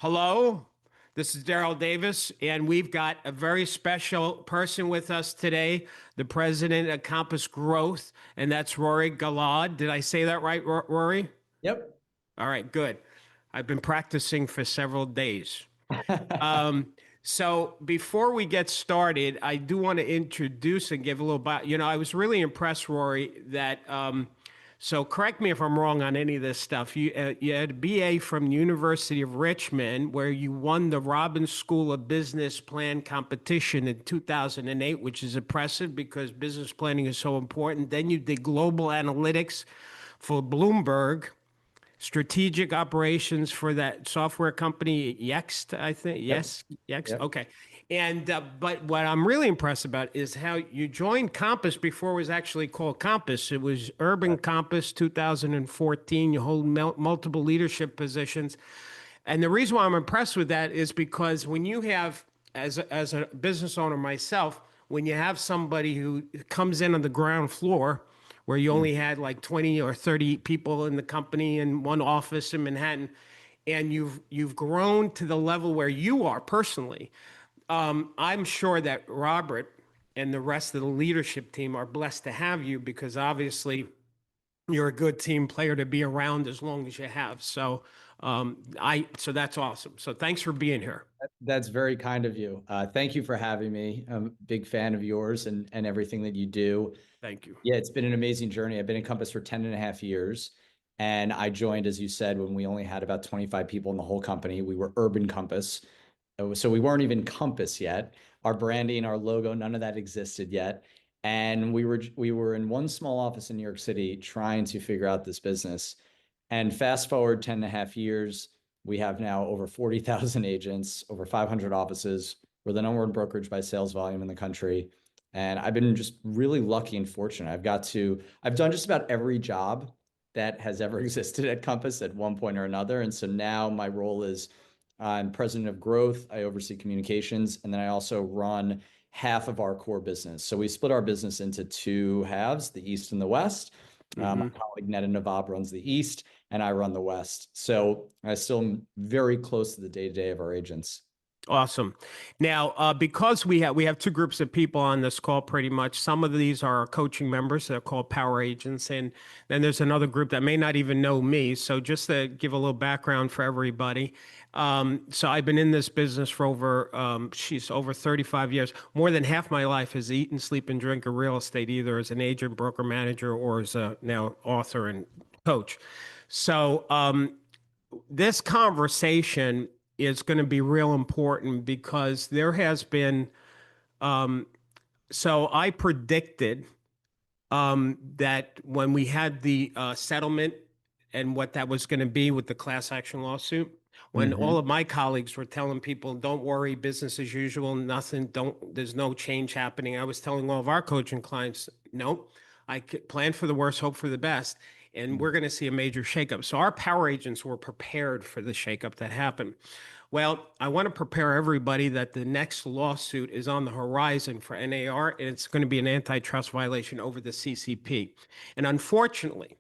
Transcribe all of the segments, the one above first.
Hello, this is Darryl Davis, and we've got a very special person with us today, the president of Compass Growth, and that's Rory Golod. Did I say that right, Rory? Yep. All right, good. I've been practicing for several days. Um, so before we get started, I do want to introduce and give a little about, I was really impressed, Rory, that so correct me if I'm wrong on any of this stuff. You had a BA from the University of Richmond where you won the Robbins School of Business Plan competition in 2008, which is impressive because business planning is so important. Then you did global analytics for Bloomberg, strategic operations for that software company Yext, I think. Yep. Yes, Yext. Yep. Okay. And but what I'm really impressed about is how you joined Compass before it was actually called Compass. It was Urban Compass 2014. You hold multiple leadership positions. And the reason why I'm impressed with that is because when you have, as a business owner myself, when you have somebody who comes in on the ground floor where you Mm. only had like 20 or 30 people in the company in one office in Manhattan, and you've grown to the level where you are personally, I'm sure that Robert and the rest of the leadership team are blessed to have you because obviously you're a good team player to be around as long as you have. So that's awesome. So thanks for being here. That's very kind of you. Thank you for having me. I'm a big fan of yours and everything that you do. Thank you. Yeah, it's been an amazing journey. I've been in Compass for 10 and a half years. And I joined, as you said, when we only had about 25 people in the whole company. We were Urban Compass. So we weren't even Compass yet. Our branding, our logo, none of that existed yet. And we were in one small office in New York City trying to figure out this business. And fast forward 10 and a half years, we have now over 40,000 agents, over 500 offices. We're the number one brokerage by sales volume in the country. And I've been just really lucky and fortunate. I've done just about every job that has ever existed at Compass at one point or another. And so now my role is I'm president of growth. I oversee communications, and then I also run half of our core business. So we split our business into two halves, the East and the West. My colleague Netta Nawab runs the East, and I run the West. So I still am very close to the day-to-day of our agents. Awesome. Now, because we have two groups of people on this call, pretty much. Some of these are our coaching members. They're called power agents, and then there's another group that may not even know me. So just to give a little background for everybody. So I've been in this business for over 35 years. More than half my life is eat and sleep and drink of real estate, either as an agent, broker, manager, or as a now author and coach. So this conversation is going to be real important because there has been so I predicted that when we had the settlement and what that was going to be with the class action lawsuit, when all Mhm. of my colleagues were telling people, don't worry, business as usual, nothing, there's no change happening. I was telling all of our coaching clients, no, plan for the worst, hope for the best. And we're going to see a major shakeup. So our power agents were prepared for the shakeup that happened. Well, I want to prepare everybody that the next lawsuit is on the horizon for NAR, and it's going to be an antitrust violation over the CCP. And unfortunately,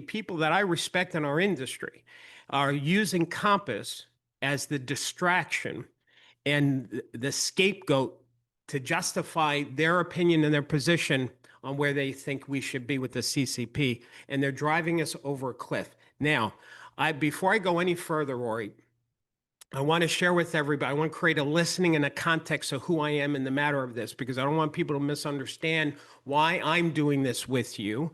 people that I respect in our industry are using Compass as the distraction and the scapegoat to justify their opinion and their position on where they think we should be with the CCP, and they're driving us over a cliff. Now, before I go any further, Rory, I want to share with everybody, I want to create a listening and a context of who I am in the matter of this, because I don't want people to misunderstand why I'm doing this with you.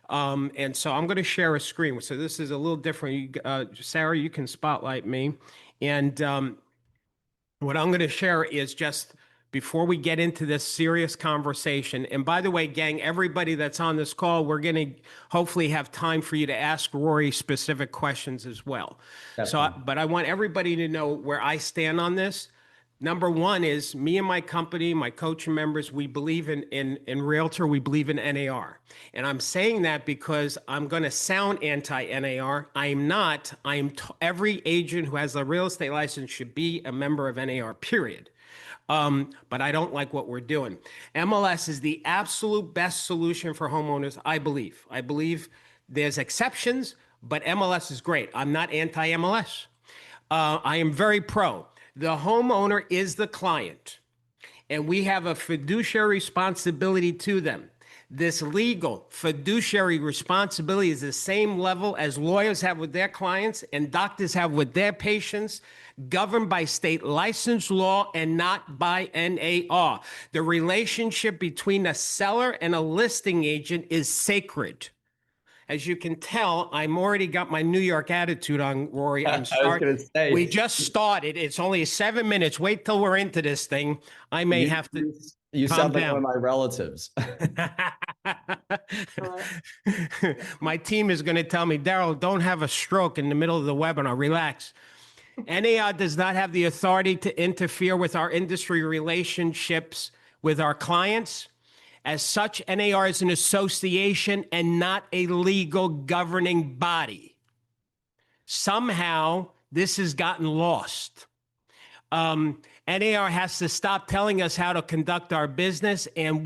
And so I'm going to share a screen. So this is a little different. Sarah, you can spotlight me. And what I'm going to share is just before we get into this serious conversation. And by the way, gang, everybody that's on this call, we're going to hopefully have time for you to ask Rory specific questions as well. Definitely. But I want everybody to know where I stand on this. Number one is me and my company, my coaching members, we believe in Realtor, we believe in NAR. And I'm saying that because I'm going to sound anti-NAR. I am not. Every agent who has a real estate license should be a member of NAR, period. But I don't like what we're doing. MLS is the absolute best solution for homeowners, I believe. I believe there's exceptions, but MLS is great. I'm not anti-MLS. I am very pro. The homeowner is the client, and we have a fiduciary responsibility to them. This legal fiduciary responsibility is the same level as lawyers have with their clients and doctors have with their patients, governed by state licensed law and not by NAR. The relationship between a seller and a listing agent is sacred. As you can tell, I'm already got my New York attitude on, Rory. I was going to We say, just started. It's only 7 minutes. Wait till we're into this thing. I may have to you calm sound like one down. of my relatives. My team is going to tell me, Darryl, don't have a stroke in the middle of the webinar. Relax. NAR does not have the authority to interfere with our industry relationships with our clients. As such, NAR is an association and not a legal governing body. Somehow, this has gotten lost. NAR has to stop telling us how to conduct our business. And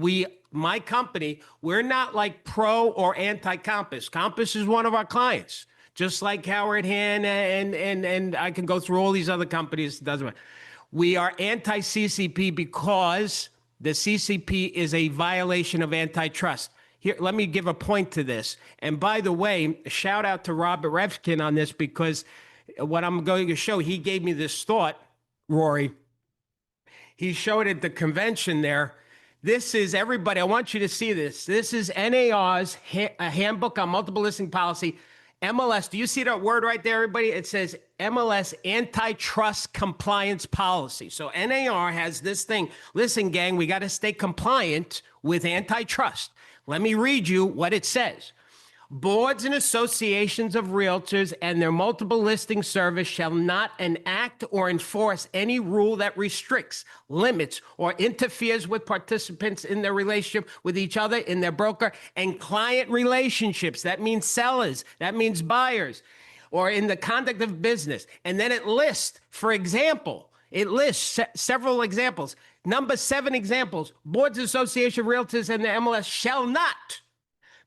my company, we're not like pro or anti-Compass. Compass is one of our clients, just like Howard Hand and I can go through all these other companies. It doesn't matter. We are anti-CCP because the CCP is a violation of antitrust. Here, let me give a point to this. And by the way, shout out to Robert Revkin on this, because what I'm going to show, he gave me this thought, Rory. He showed at the convention there. This is, everybody, I want you to see this. This is NAR's a handbook on multiple listing policy. MLS, do you see that word right there, everybody? It says MLS antitrust compliance policy. So NAR has this thing. Listen, gang, we got to stay compliant with antitrust. Let me read you what it says. Boards and associations of realtors and their multiple listing service shall not enact or enforce any rule that restricts, limits, or interferes with participants in their relationship with each other, in their broker and client relationships. That means sellers, that means buyers, or in the conduct of business. And then it lists, for example, it lists several examples. Number 7 examples: boards, association, realtors, and the MLS shall not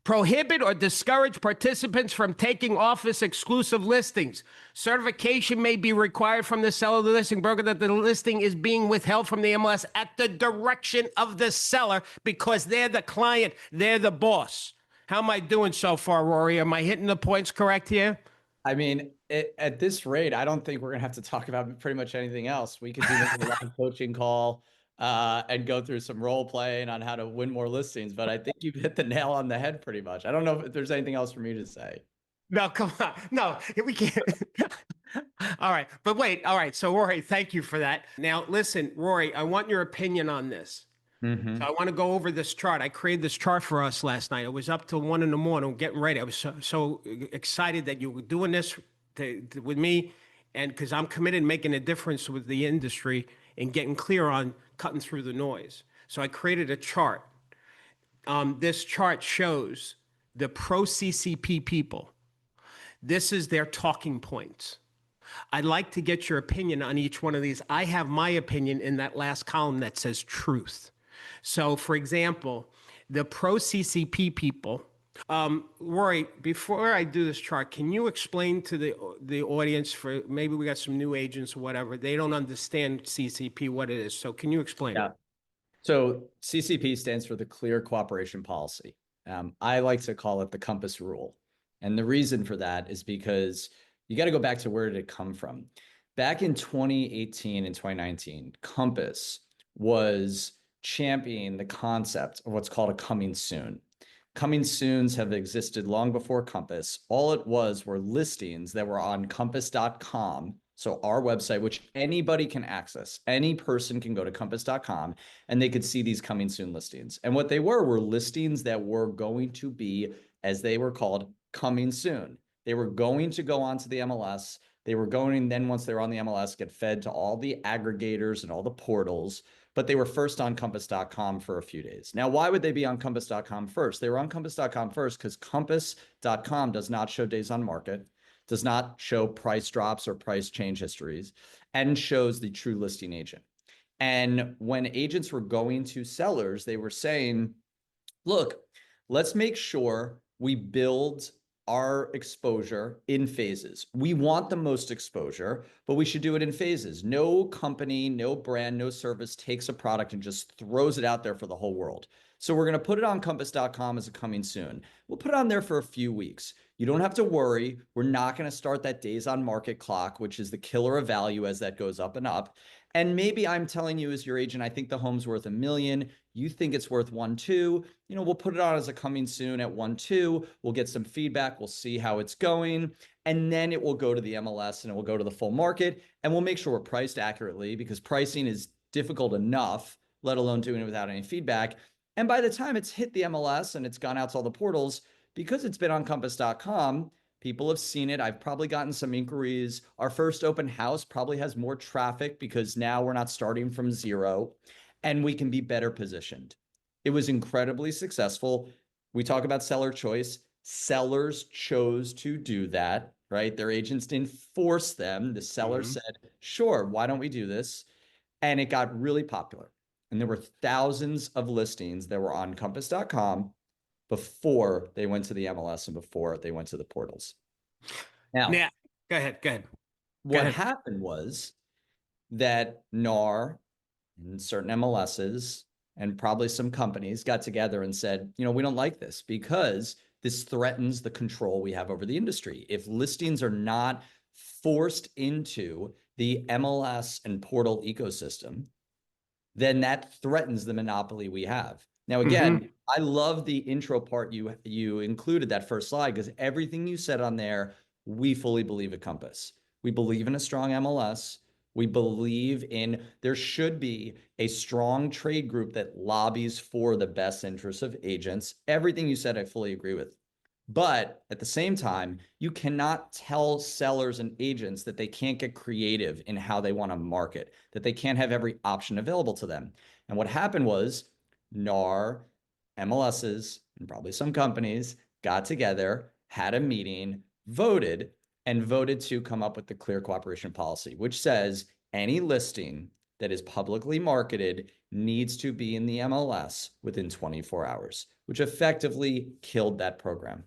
prohibit or discourage participants from taking office exclusive listings. Certification may be required from the seller of the listing broker that the listing is being withheld from the MLS at the direction of the seller, because they're the client, they're the boss. How am I doing so far, Rory? Am I hitting the points correct here? I mean, at this rate, I don't think we're going to have to talk about pretty much anything else. We could do maybe a live coaching call and go through some role playing on how to win more listings. But I think you've hit the nail on the head pretty much. I don't know if there's anything else for me to say. No, come on. No, we can't. All right. But wait. All right. So, Rory, thank you for that. Now, listen, Rory, I want your opinion on this. Mm-hmm. So I want to go over this chart. I created this chart for us last night. I was up till 1 a.m. getting ready. I was so excited that you were doing this with me, and because I'm committed to making a difference with the industry and getting clear on cutting through the noise. So I created a chart. This chart shows the pro-CCP people. This is their talking points. I'd like to get your opinion on each one of these. I have my opinion in that last column that says truth. So, for example, the pro-CCP people, Rory, before I do this chart, can you explain to the audience, for maybe we got some new agents or whatever, they don't understand CCP, what it is. So can you explain it? So CCP stands for the Clear Cooperation Policy. I like to call it the Compass Rule. And the reason for that is because you got to go back to where did it come from. Back in 2018 and 2019, Compass was championing the concept of what's called a coming soon. Coming soons have existed long before Compass. All it was were listings that were on compass.com. So our website, which anybody can access, any person can go to compass.com and they could see these coming soon listings. And what they were listings that were going to be, as they were called, coming soon. They were going to go onto the MLS. They were going, then once they were on the MLS, get fed to all the aggregators and all the portals, but they were first on compass.com for a few days. Now, why would they be on compass.com first? They were on compass.com first because compass.com does not show days on market, does not show price drops or price change histories, and shows the true listing agent. And when agents were going to sellers, they were saying, look, let's make sure we build our exposure in phases. We want the most exposure, but we should do it in phases. No company, no brand, no service takes a product and just throws it out there for the whole world. So we're going to put it on compass.com as a coming soon. We'll put it on there for a few weeks. You don't have to worry. We're not going to start that days on market clock, which is the killer of value as that goes up and up. And maybe I'm telling you as your agent, I think the home's worth $1 million. You think it's worth 1.2. We'll put it on as a coming soon at 1.2. We'll get some feedback. We'll see how it's going. And then it will go to the MLS and it will go to the full market. And we'll make sure we're priced accurately, because pricing is difficult enough, let alone doing it without any feedback. And by the time it's hit the MLS and it's gone out to all the portals, because it's been on compass.com, people have seen it. I've probably gotten some inquiries. Our first open house probably has more traffic because now we're not starting from zero and we can be better positioned. It was incredibly successful. We talk about seller choice. Sellers chose to do that, right? Their agents didn't force them. The seller said, sure, why don't we do this? And it got really popular. And there were thousands of listings that were on compass.com before they went to the MLS and before they went to the portals. Now, go ahead. What happened was that NAR and certain MLSs and probably some companies got together and said, we don't like this because this threatens the control we have over the industry. If listings are not forced into the MLS and portal ecosystem, then that threatens the monopoly we have. Now, again, I love the intro part you included, that first slide, because everything you said on there, we fully believe at Compass. We believe in a strong MLS. We believe in there should be a strong trade group that lobbies for the best interests of agents. Everything you said, I fully agree with. But at the same time, you cannot tell sellers and agents that they can't get creative in how they want to market, that they can't have every option available to them. And what happened was NAR, MLSs, and probably some companies got together, had a meeting, voted to come up with the clear cooperation policy, which says any listing that is publicly marketed needs to be in the MLS within 24 hours, which effectively killed that program.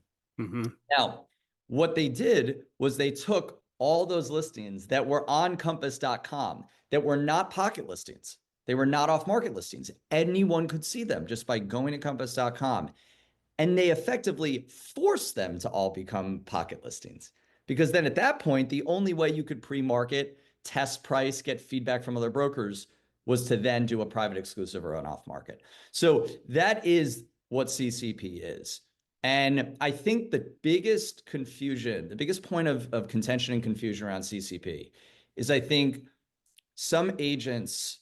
Now, what they did was they took all those listings that were on compass.com that were not pocket listings. They were not off-market listings. Anyone could see them just by going to compass.com. And they effectively forced them to all become pocket listings. Because then at that point, the only way you could pre-market, test price, get feedback from other brokers was to then do a private exclusive or an off-market. So that is what CCP is. And I think the biggest confusion, the biggest point of contention and confusion around CCP is I think some agents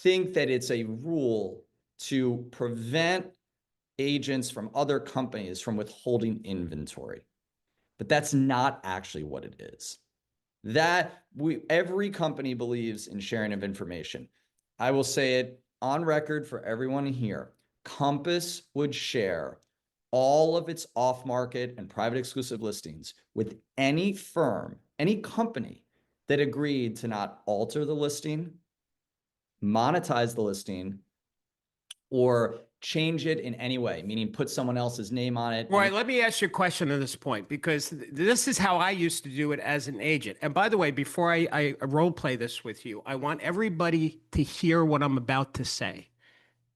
think that it's a rule to prevent agents from other companies from withholding inventory. But that's not actually what it is. Every company believes in sharing of information. I will say it on record for everyone here. Compass would share all of its off-market and private exclusive listings with any firm, any company that agreed to not alter the listing, monetize the listing, or change it in any way, meaning put someone else's name on it. Right. Let me ask you a question at this point, because this is how I used to do it as an agent. And by the way, before I role play this with you, I want everybody to hear what I'm about to say.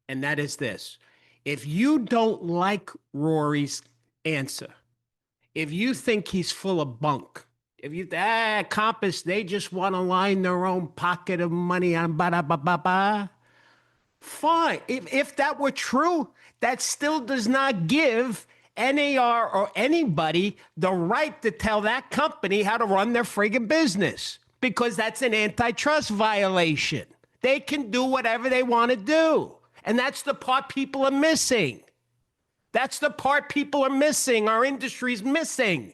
And that is this. If you don't like Rory's answer, if you think he's full of bunk, if you, Compass, they just want to line their own pocket of money on ba-da-ba-ba-ba, fine. If that were true, that still does not give NAR or anybody the right to tell that company how to run their friggin' business, because that's an antitrust violation. They can do whatever they want to do. And that's the part people are missing. That's the part people are missing. Our industry's missing.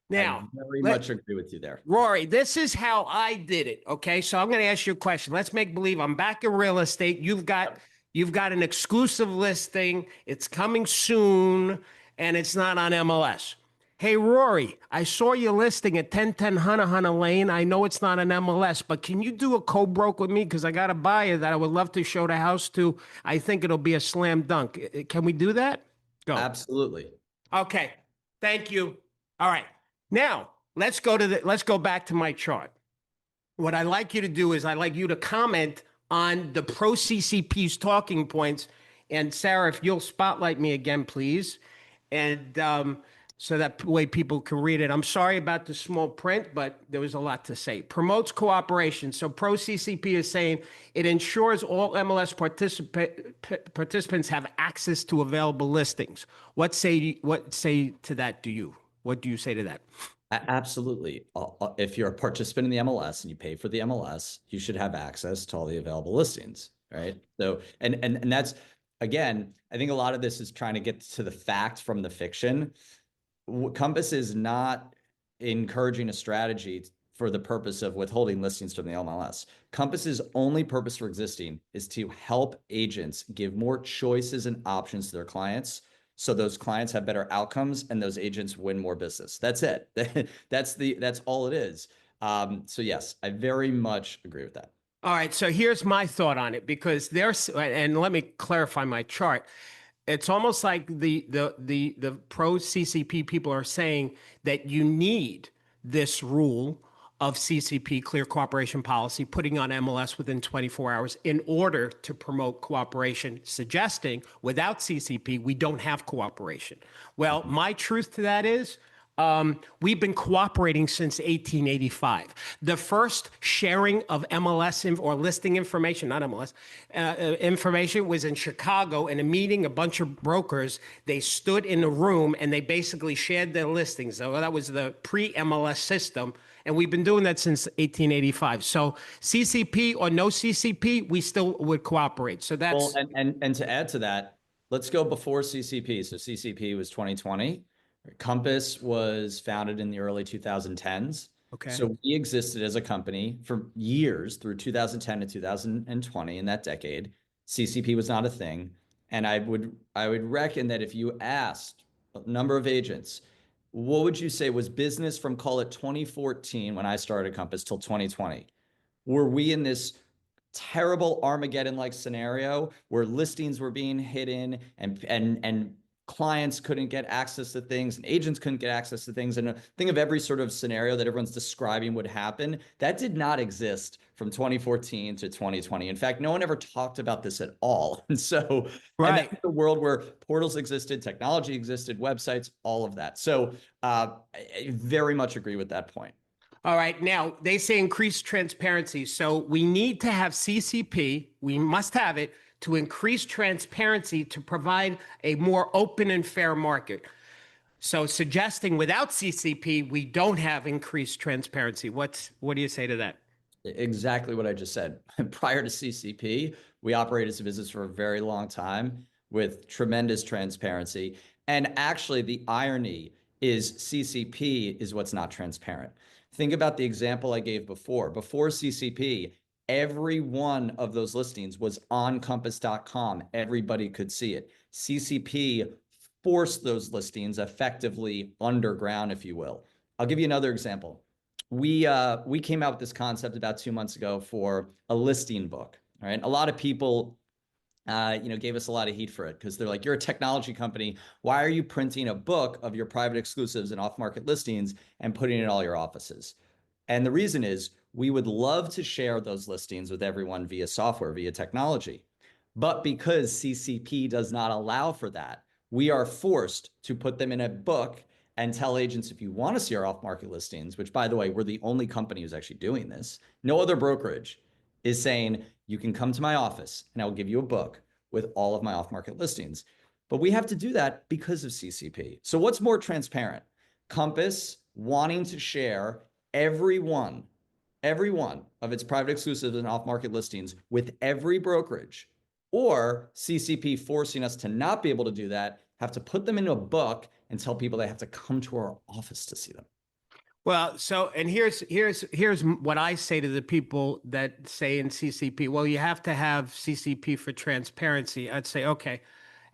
Now, I very much agree with you there. Rory, this is how I did it. Okay. So I'm going to ask you a question. Let's make believe I'm back in real estate. You've got an exclusive listing. It's coming soon and it's not on MLS. Hey, Rory, I saw your listing at 1010 Hunter Lane. I know it's not an MLS, but can you do a co-broke with me? Because I got a buyer that I would love to show the house to. I think it'll be a slam dunk. Can we do that? Go. Absolutely. Okay, thank you. All right, now let's go back to my chart. What I'd like you to do is I'd like you to comment on the pro CCP's talking points. And Sarah, if you'll spotlight me again, please. And so that way people can read it. I'm sorry about the small print, but there was a lot to say. Promotes cooperation. So pro CCP is saying it ensures all MLS participants have access to available listings. What say to that? What do you say to that? Absolutely. If you're a participant in the MLS and you pay for the MLS, you should have access to all the available listings, right? So, and that's, again, I think a lot of this is trying to get to the fact from the fiction. Compass is not encouraging a strategy for the purpose of withholding listings from the MLS. Compass's only purpose for existing is to help agents give more choices and options to their clients, so those clients have better outcomes and those agents win more business. That's it. That's all it is. So yes, I very much agree with that. All right, so here's my thought on it, because and let me clarify my chart. It's almost like the pro CCP people are saying that you need this rule of CCP, clear cooperation policy, putting on MLS within 24 hours in order to promote cooperation, suggesting without CCP, we don't have cooperation. Well, my truth to that is, we've been cooperating since 1885. The first sharing of MLS or listing information, not MLS, information was in Chicago in a meeting, a bunch of brokers, they stood in a room and they basically shared their listings. So that was the pre-MLS system. And we've been doing that since 1885. So CCP or no CCP, we still would cooperate. So that's... Well, and to add to that, let's go before CCP. So CCP was 2020. Compass was founded in the early 2010s. Okay. So we existed as a company for years through 2010 to 2020 in that decade. CCP was not a thing. And I would reckon that if you asked a number of agents, what would you say was business from, call it 2014 when I started Compass till 2020? Were we in this terrible Armageddon-like scenario where listings were being hidden and clients couldn't get access to things and agents couldn't get access to things, and think of every sort of scenario that everyone's describing would happen? That did not exist from 2014 to 2020. In fact, no one ever talked about this at all. And so, right. And that's the world where portals existed, technology existed, websites, all of that. So I very much agree with that point. All right. Now, they say increased transparency. So we need to have CCP. We must have it to increase transparency to provide a more open and fair market. So suggesting without CCP, we don't have increased transparency. What do you say to that? Exactly what I just said. Prior to CCP, we operated as a business for a very long time with tremendous transparency. And actually, the irony is CCP is what's not transparent. Think about the example I gave before. Before CCP, every one of those listings was on compass.com. Everybody could see it. CCP forced those listings effectively underground, if you will. I'll give you another example. We came out with this concept about 2 months ago for a listing book. All right. A lot of people gave us a lot of heat for it because they're like, you're a technology company. Why are you printing a book of your private exclusives and off-market listings and putting it in all your offices? And the reason is we would love to share those listings with everyone via software, via technology. But because CCP does not allow for that, we are forced to put them in a book and tell agents, if you want to see our off-market listings, which, by the way, we're the only company who's actually doing this. No other brokerage is saying, you can come to my office and I will give you a book with all of my off-market listings. But we have to do that because of CCP. So what's more transparent? Compass wanting to share every one of its private exclusives and off-market listings with every brokerage, or CCP forcing us to not be able to do that, have to put them into a book and tell people they have to come to our office to see them. Well, so, and here's what I say to the people that say in CCP, well, you have to have CCP for transparency. I'd say, okay,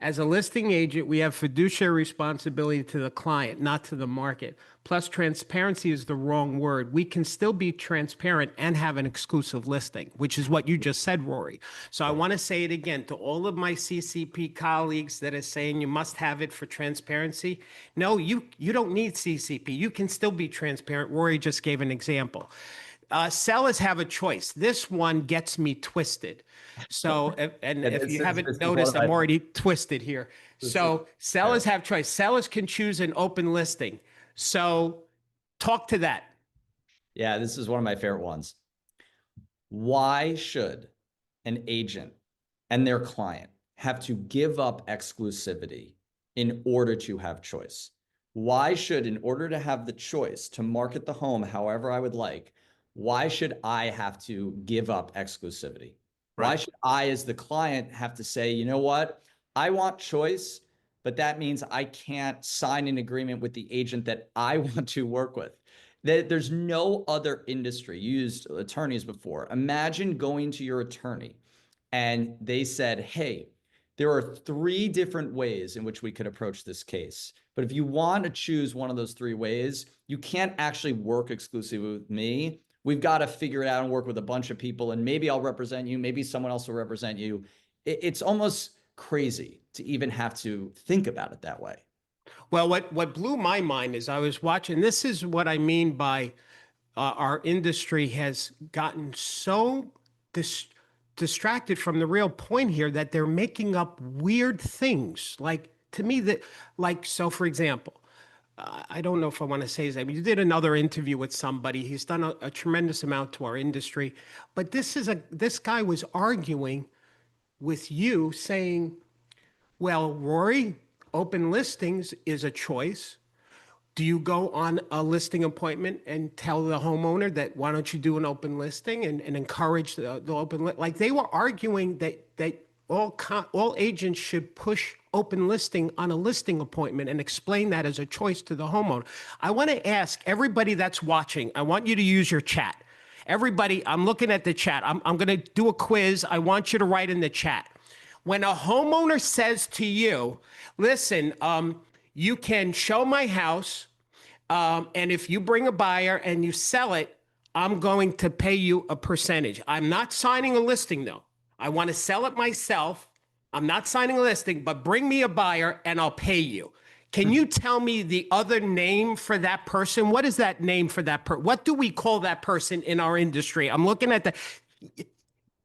As a listing agent, we have fiduciary responsibility to the client, not to the market. Plus, transparency is the wrong word. We can still be transparent and have an exclusive listing, which is what you just said, Rory. So I want to say it again to all of my CCP colleagues that are saying you must have it for transparency. No, you don't need CCP. You can still be transparent. Rory just gave an example. Sellers have a choice. This one gets me twisted. So, and And if you this haven't is one noticed, of I'm my, already twisted here. this is, So, sellers have choice. Sellers can choose an open listing. So, talk to that. yeah, this is one of my favorite ones. Why should an agent and their client have to give up exclusivity in order to have choice? Why should, in order to have the choice to market the home however I would like, why should I have to give up exclusivity? Why Right. should I, as the client, have to say, you know what? I want choice, but that means I can't sign an agreement with the agent that I want to work with. There's no other industry. You used attorneys before. Imagine going to your attorney and they said, hey, there are 3 different ways in which we could approach this case. But if you want to choose one of those 3 ways, you can't actually work exclusively with me. We've got to figure it out and work with a bunch of people. And maybe I'll represent you. Maybe someone else will represent you. It's almost crazy to even have to think about it that way. Well, what blew my mind is I was watching. This is what I mean by our industry has gotten so distracted from the real point here that they're making up weird things. Like to me, that like so. For example, I don't know if I want to say his name. You did another interview with somebody. He's done a tremendous amount to our industry, but this guy was arguing with you, saying, "Well, Rory, open listings is a choice. Do you go on a listing appointment and tell the homeowner that why don't you do an open listing and encourage the open like they were arguing that all agents should push open listing on a listing appointment and explain that as a choice to the homeowner. I want to ask everybody that's watching, I want you to use your chat. Everybody, I'm looking at the chat. I'm going to do a quiz. I want you to write in the chat. When a homeowner says to you, listen, you can show my house, and if you bring a buyer and you sell it, I'm going to pay you a percentage. I'm not signing a listing though. I want to sell it myself. I'm not signing a listing, but bring me a buyer and I'll pay you. Can you tell me the other name for that person? What is that name for that person? What do we call that person in our industry? I'm looking at the.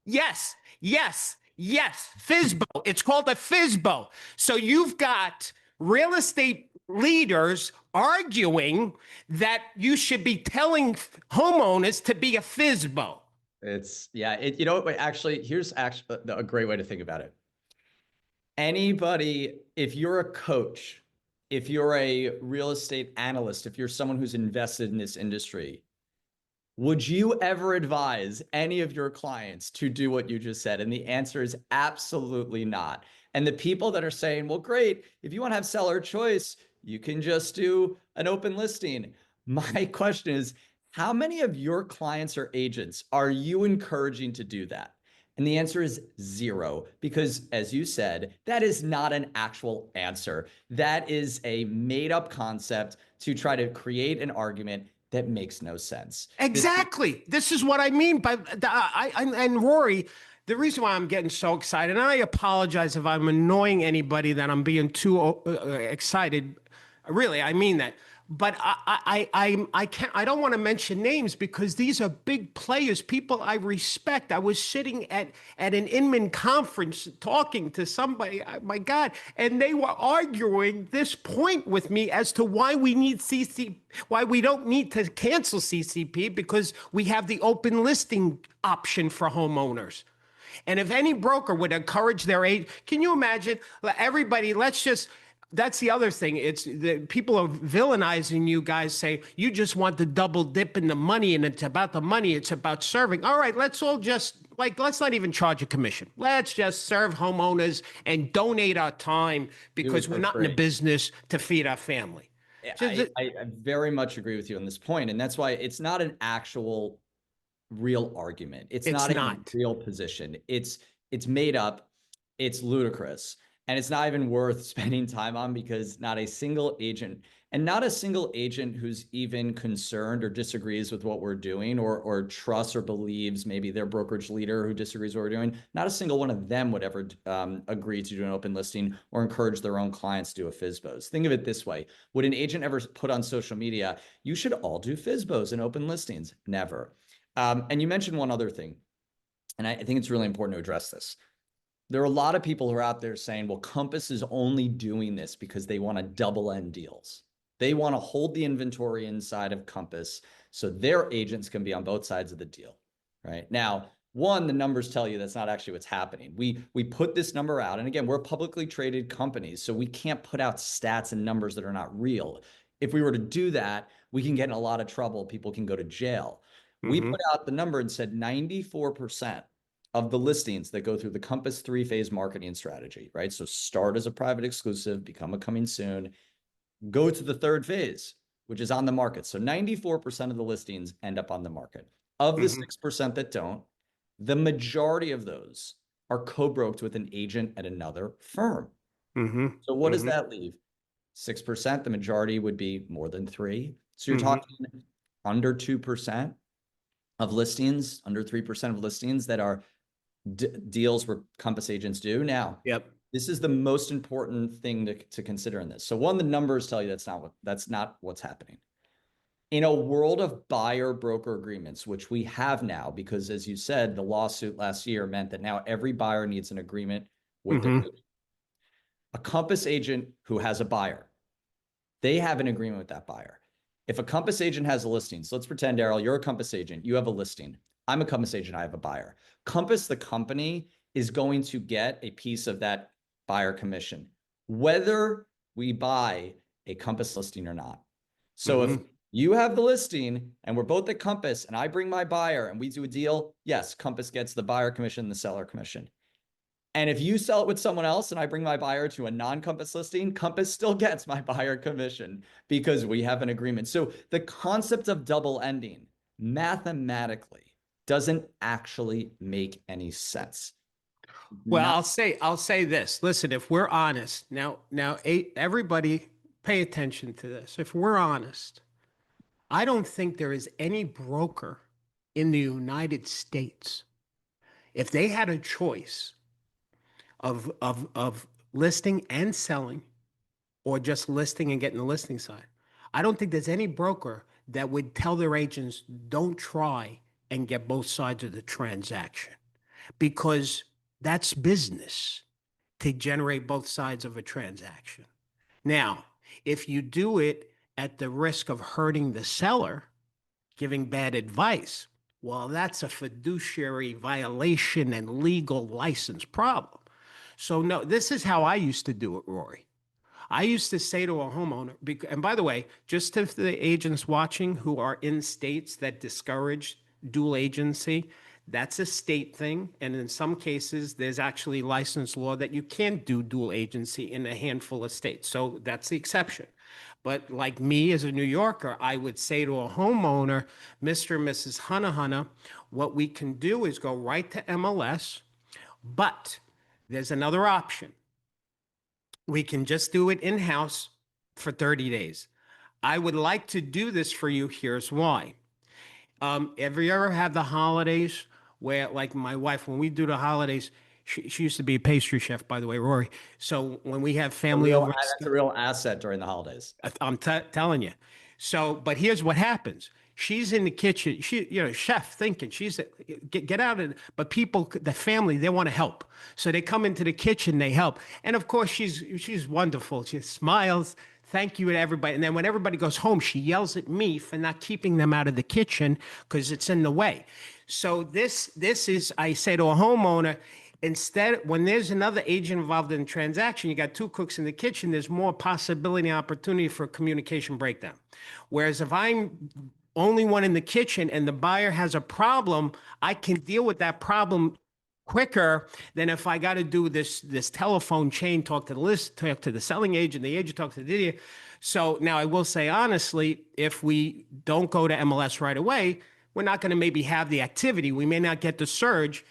Yes, yes, yes. FISBO. It's called a FISBO. So you've got real estate leaders arguing that you should be telling homeowners to be a FISBO. It's yeah. You know what? Actually, here's actually a great way to think about it. Anybody, if you're a coach, if you're a real estate analyst, if you're someone who's invested in this industry, would you ever advise any of your clients to do what you just said? And the answer is absolutely not. And the people that are saying, well, great, if you want to have seller choice, you can just do an open listing. My question is, how many of your clients or agents are you encouraging to do that? And the answer is 0, because as you said, that is not an actual answer. That is a made up concept to try to create an argument that makes no sense. Exactly. This is what I mean by and Rory. The reason why I'm getting so excited, and I apologize if I'm annoying anybody that I'm being too excited. Really, I mean that. But I can't. I don't want to mention names because these are big players, people I respect. I was sitting at an Inman conference talking to somebody. My God, and they were arguing this point with me as to why we need why we don't need to cancel CCP because we have the open listing option for homeowners. And if any broker would encourage their agent, can you imagine everybody? That's the other thing. It's the people are villainizing you guys, say you just want the double dip in the money and it's about the money. It's about serving. All right, let's all just let's not even charge a commission. Let's just serve homeowners and donate our time because we're not in the business to feed our family. I very much agree with you on this point. And that's why it's not an actual real argument. It's not a real position. It's made up. It's ludicrous. And it's not even worth spending time on because not a single agent, and not a single agent who's even concerned or disagrees with what we're doing, or trusts or believes maybe their brokerage leader who disagrees with what we're doing, not a single one of them would ever agree to do an open listing or encourage their own clients to do a FSBOs. Think of it this way. Would an agent ever put on social media, you should all do FSBOs and open listings? Never. And you mentioned one other thing, and I think it's really important to address this. There are a lot of people who are out there saying, well, Compass is only doing this because they want to double end deals. They want to hold the inventory inside of Compass so their agents can be on both sides of the deal, right? Now, one, the numbers tell you that's not actually what's happening. We put this number out, and again, we're publicly traded companies, so we can't put out stats and numbers that are not real. If we were to do that, we can get in a lot of trouble. People can go to jail. We put out the number and said 94% of the listings that go through the Compass 3-phase marketing strategy, right? So start as a private exclusive, become a coming soon, go to the 3rd phase, which is on the market. So 94% of the listings end up on the market. Of the 6% that don't, the majority of those are co-broked with an agent at another firm. So what does that leave? 6%, the majority would be more than 3. So you're talking under 2% of listings, under 3% of listings that are deals where Compass agents do. Now, this is the most important thing to consider in this. So one, the numbers tell you that's not what's happening. In a world of buyer broker agreements, which we have now, because as you said, the lawsuit last year meant that now every buyer needs an agreement with their agent. A Compass agent who has a buyer, they have an agreement with that buyer. If a Compass agent has a listing, so let's pretend, Darryl, you're a Compass agent, you have a listing. I'm a Compass agent, I have a buyer. Compass, the company, is going to get a piece of that buyer commission, whether we buy a Compass listing or not. So if you have the listing and we're both at Compass and I bring my buyer and we do a deal, yes, Compass gets the buyer commission, the seller commission. And if you sell it with someone else and I bring my buyer to a non-Compass listing, Compass still gets my buyer commission because we have an agreement. So the concept of double ending mathematically doesn't actually make any sense. Well, I'll say this. Listen, if we're honest, now everybody pay attention to this. If we're honest, I don't think there is any broker in the United States, if they had a choice of listing and selling, or just listing and getting the listing side, I don't think there's any broker that would tell their agents, don't try and get both sides of the transaction, because that's business, to generate both sides of a transaction. Now, if you do it at the risk of hurting the seller, giving bad advice, well, that's a fiduciary violation and legal license problem. So no, this is how I used to do it, Rory. I used to say to a homeowner, and by the way, just to the agents watching who are in states that discourage dual agency, that's a state thing. And in some cases, there's actually license law that you can't do dual agency in a handful of states. So that's the exception. But like me as a New Yorker, I would say to a homeowner, Mr. and Mrs. Hunna, what we can do is go right to MLS, but there's another option. We can just do it in-house for 30 days. I would like to do this for you. Here's why. Ever you ever have the holidays where, like my wife, when we do the holidays, she used to be a pastry chef, by the way, Rory. So when we have family over, that's a real asset during the holidays. I'm telling you. So, but here's what happens. She's in the kitchen. Chef thinking she's get out of it. But people, the family, they want to help. So they come into the kitchen, they help. And of course, she's wonderful. She smiles. Thank you to everybody. And then when everybody goes home, she yells at me for not keeping them out of the kitchen because it's in the way. So this is, I say to a homeowner, instead, when there's another agent involved in the transaction, you got two cooks in the kitchen, there's more possibility and opportunity for a communication breakdown. Whereas if I'm only one in the kitchen and the buyer has a problem, I can deal with that problem quicker than if I got to do this telephone chain, talk to the list, talk to the selling agent, the agent talk to the dealer. So now I will say honestly, if we don't go to MLS right away, we're not going to maybe have the activity. We may not get the surge.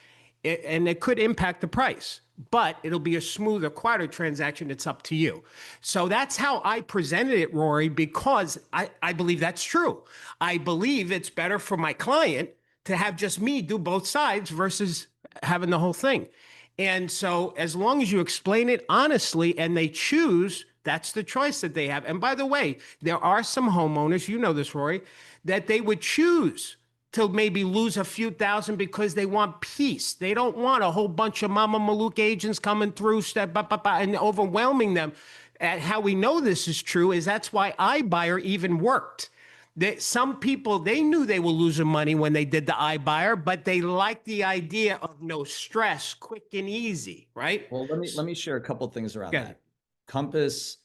and it could impact the price, but it'll be a smoother, quieter transaction. It's up to you. So that's how I presented it, Rory, because I believe that's true. I believe it's better for my client to have just me do both sides versus having the whole thing. And so as long as you explain it honestly and they choose, that's the choice that they have. And by the way, there are some homeowners, you know this, Rory, that they would choose to maybe lose a few thousand because they want peace. They don't want a whole bunch of Mama Malouk agents coming through and overwhelming them. And how we know this is true is that's why iBuyer even worked. Some people, they knew they were losing money when they did the iBuyer, but they liked the idea of no stress, quick and easy, right? Well, let me share a couple of things around Yeah. that. Compass,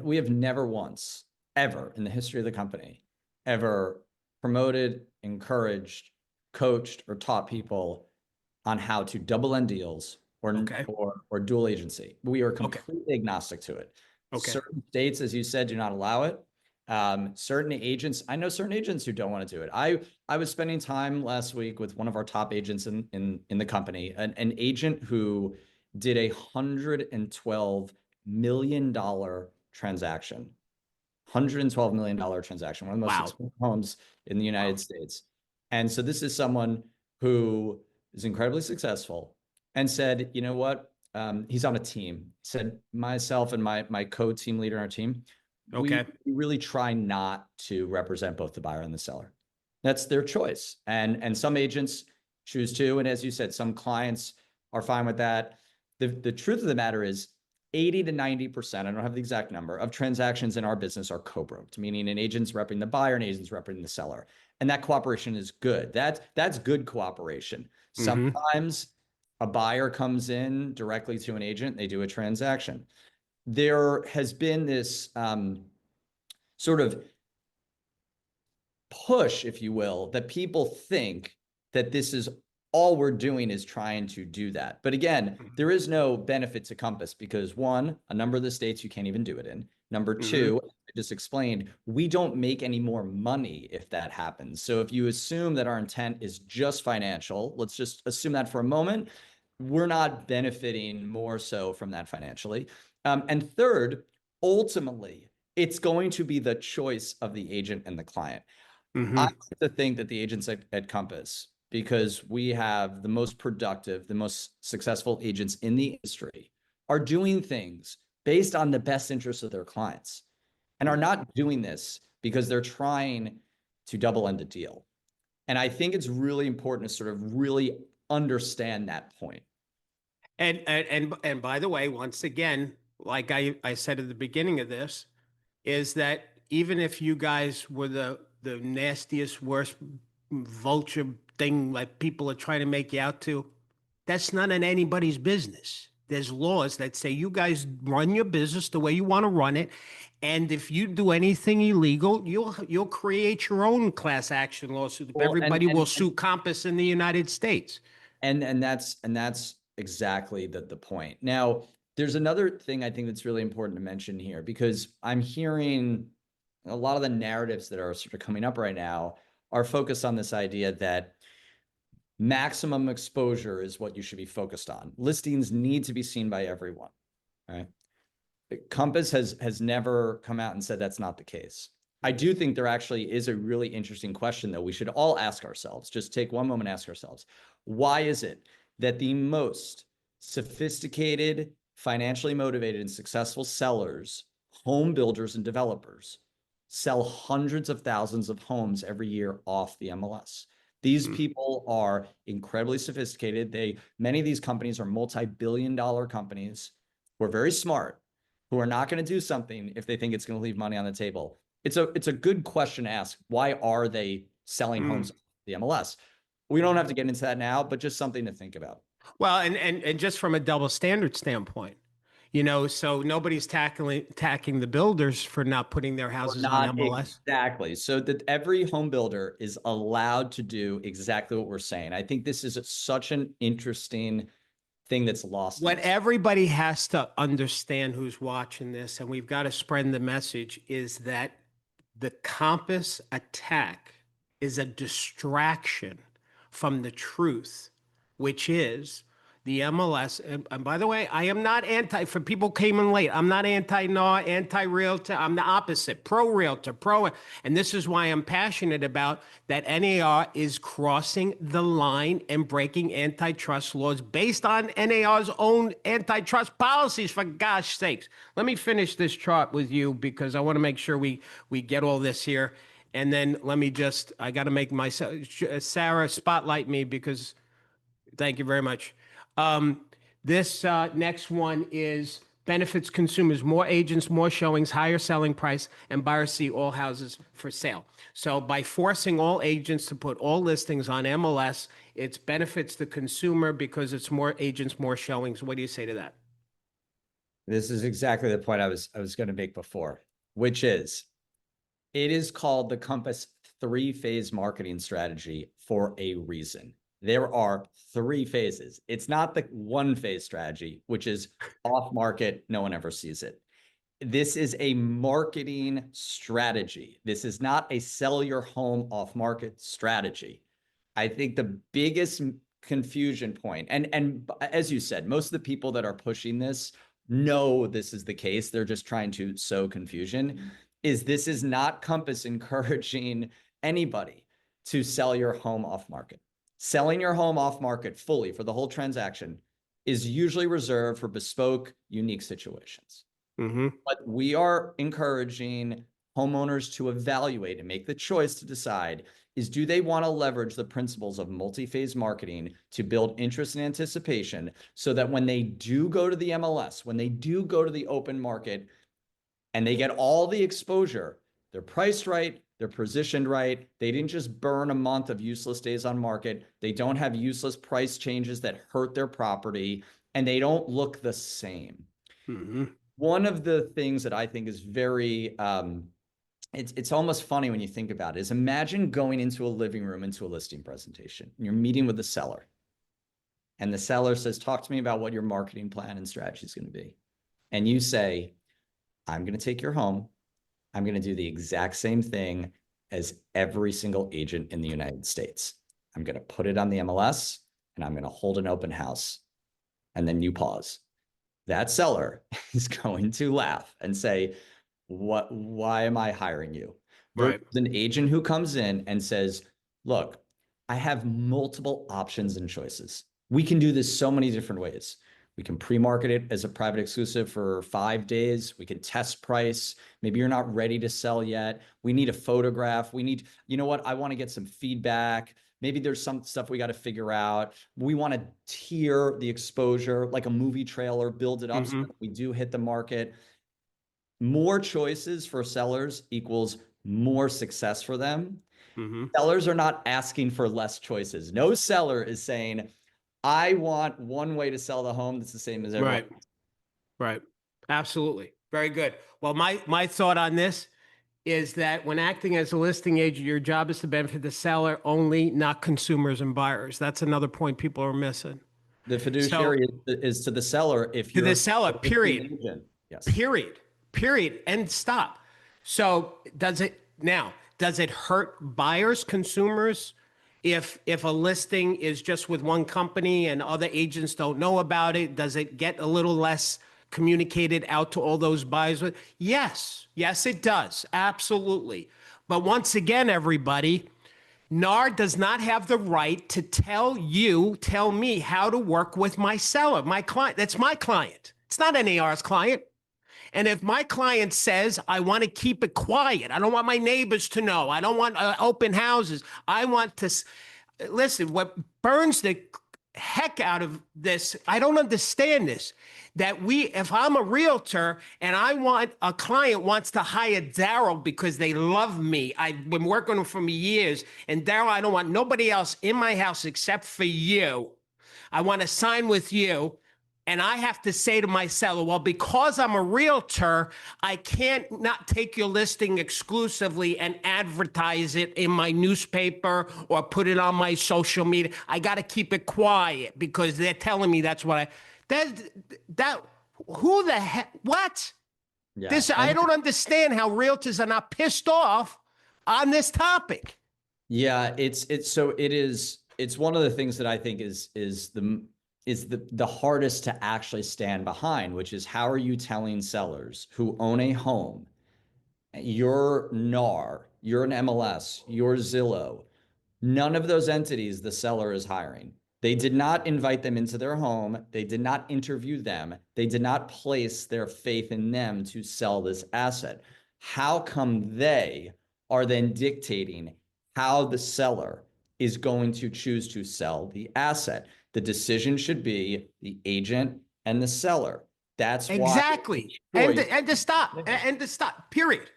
we have never once, ever in the history of the company, ever promoted, encouraged, coached, or taught people on how to double end deals Okay. or dual agency. We are Okay. completely agnostic to it. Okay. Certain states, as you said, do not allow it. Certain agents, I know certain agents who don't want to do it. I was spending time last week with one of our top agents in the company, an agent who did $112 million transaction. $112 million transaction, one of the most Wow. expensive homes in the United Wow. States. And so this is someone who is incredibly successful and said, you know what? He's on a team. Said myself and my co-team leader on our team, Okay. we really try not to represent both the buyer and the seller. That's their choice. And some agents choose to. And as you said, some clients are fine with that. The truth of the matter is 80 to 90%, I don't have the exact number, of transactions in our business are co-broked, meaning an agent's repping the buyer and agent's repping the seller. And that cooperation is good. That's good cooperation. Sometimes a buyer comes in directly to an agent, they do a transaction. There has been this sort of push, if you will, that people think that this is all we're doing is trying to do that. But again, there is no benefit to Compass because one, a number of the states you can't even do it in. Number two, I just explained, we don't make any more money if that happens. So if you assume that our intent is just financial, let's just assume that for a moment, we're not benefiting more so from that financially. And third, ultimately, it's going to be the choice of the agent and the client. I like to think that the agents at Compass, because we have the most productive, the most successful agents in the industry, are doing things based on the best interests of their clients and are not doing this because they're trying to double end a deal. And I think it's really important to sort of really understand that point. And by the way, once again, like I said at the beginning of this, is that even if you guys were the nastiest, worst vulture thing like people are trying to make you out to, that's none of anybody's business. There's laws that say you guys run your business the way you want to run it. And if you do anything illegal, you'll create your own class action lawsuit. Well, Everybody will sue Compass in the United States. And that's exactly the point. Now, there's another thing I think that's really important to mention here, because I'm hearing a lot of the narratives that are sort of coming up right now are focused on this idea that maximum exposure is what you should be focused on. Listings need to be seen by everyone, right? Compass has never come out and said that's not the case. I do think there actually is a really interesting question that we should all ask ourselves. Just take one moment, ask ourselves, why is it that the most sophisticated, financially motivated, and successful sellers, home builders, and developers sell hundreds of thousands of homes every year off the MLS? These people are incredibly sophisticated. Many of these companies are multi-billion-dollar companies who are very smart, who are not going to do something if they think it's going to leave money on the table. It's a good question to ask. Why are they selling homes off the MLS? We don't have to get into that now, but just something to think about. Well, and just from a double standard standpoint, so nobody's attacking the builders for not putting their houses on Not MLS. exactly. So that every home builder is allowed to do exactly what we're saying. I think this is such an interesting thing that's lost. What everybody has to understand who's watching this, and we've got to spread the message, is that the Compass attack is a distraction from the truth, which is the MLS. And by the way, I am not anti, for people who came in late, I'm not anti-NAR, anti-realtor. I'm the opposite, pro-realtor, and this is why I'm passionate about that NAR is crossing the line and breaking antitrust laws based on NAR's own antitrust policies, for gosh sakes. Let me finish this chart with you because I want to make sure we get all this here. And then let me just, I got to make myself, Sarah, spotlight me because thank you very much. This next one is benefits consumers, more agents, more showings, higher selling price, and buyers see all houses for sale. So by forcing all agents to put all listings on MLS, it benefits the consumer because it's more agents, more showings. What do you say to that? This is exactly the point I was going to make before, which is it is called the Compass three-phase marketing strategy for a reason. There are three phases. It's not the one-phase strategy, which is off market. No one ever sees it. This is a marketing strategy. This is not a sell your home off market strategy. I think the biggest confusion point, and as you said, most of the people that are pushing this know this is the case. They're just trying to sow confusion. This is not Compass encouraging anybody to sell your home off market. Selling your home off market fully for the whole transaction is usually reserved for bespoke, unique situations. But we are encouraging homeowners to evaluate and make the choice to decide is, do they want to leverage the principles of multi-phase marketing to build interest and anticipation so that when they do go to the MLS, when they do go to the open market and they get all the exposure, they're priced right, they're positioned right, they didn't just burn a month of useless days on market, they don't have useless price changes that hurt their property, and they don't look the same. One of the things that I think is very, it's almost funny when you think about it, is imagine going into a living room, into a listing presentation, and you're meeting with the seller. And the seller says, talk to me about what your marketing plan and strategy is going to be. And you say, I'm going to take your home. I'm going to do the exact same thing as every single agent in the United States. I'm going to put it on the MLS and I'm going to hold an open house. And then you pause. That seller is going to laugh and say, why am I hiring you? Right. Versus an agent who comes in and says, look, I have multiple options and choices. We can do this so many different ways. We can pre-market it as a private exclusive for 5 days. We can test price. Maybe you're not ready to sell yet. We need a photograph. We need, you know what? I want to get some feedback. Maybe there's some stuff we got to figure out. We want to tier the exposure like a movie trailer, build it up so that we do hit the market. More choices for sellers equals more success for them. Sellers are not asking for less choices. No seller is saying, I want one way to sell the home that's the same as everyone. Right. Absolutely. Very good. Well, my thought on this is that when acting as a listing agent, your job is to benefit the seller only, not consumers and buyers. That's another point people are missing. The fiduciary is to the seller if you're to the seller, period. Agent. Yes. Period. And stop. So does it hurt buyers, consumers, if a listing is just with one company and other agents don't know about it? Does it get a little less communicated out to all those buyers? Yes, it does. Absolutely. But once again, everybody, NAR does not have the right to tell me how to work with my seller, my client. That's my client. It's not NAR's client. And if my client says, I want to keep it quiet, I don't want my neighbors to know, I don't want open houses, I want to listen, what burns the heck out of this, I don't understand this, that if I'm a realtor and a client wants to hire Darryl because they love me, I've been working with him for years, and Darryl, I don't want nobody else in my house except for you. I want to sign with you. And I have to say to my seller, well, because I'm a realtor, I can't not take your listing exclusively and advertise it in my newspaper or put it on my social media. I got to keep it quiet because they're telling me that's what who the heck, what? Yeah. I don't understand how realtors are not pissed off on this topic. Yeah, it is it's one of the things that I think is the hardest to actually stand behind, which is how are you telling sellers who own a home, your NAR, you're an MLS, your Zillow, none of those entities the seller is hiring. They did not invite them into their home. They did not interview them. They did not place their faith in them to sell this asset. How come they are then dictating how the seller is going to choose to sell the asset? The decision should be the agent and the seller. That's why. Exactly. And to stop. And to stop. Period.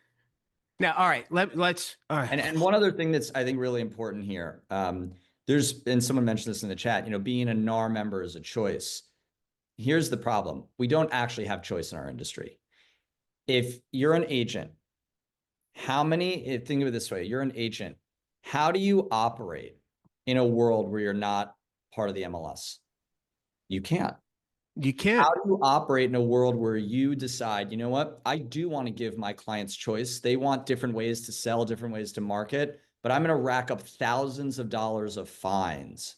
Now, all right. Let's. All right. And one other thing that's I think really important here. And someone mentioned this in the chat. Being a NAR member is a choice. Here's the problem: we don't actually have choice in our industry. If you're an agent, think of it this way: you're an agent. How do you operate in a world where you're not part of the MLS? You can't. You can't. How do you operate in a world where you decide, you know what, I do want to give my clients choice. They want different ways to sell, different ways to market, but I'm going to rack up thousands of dollars of fines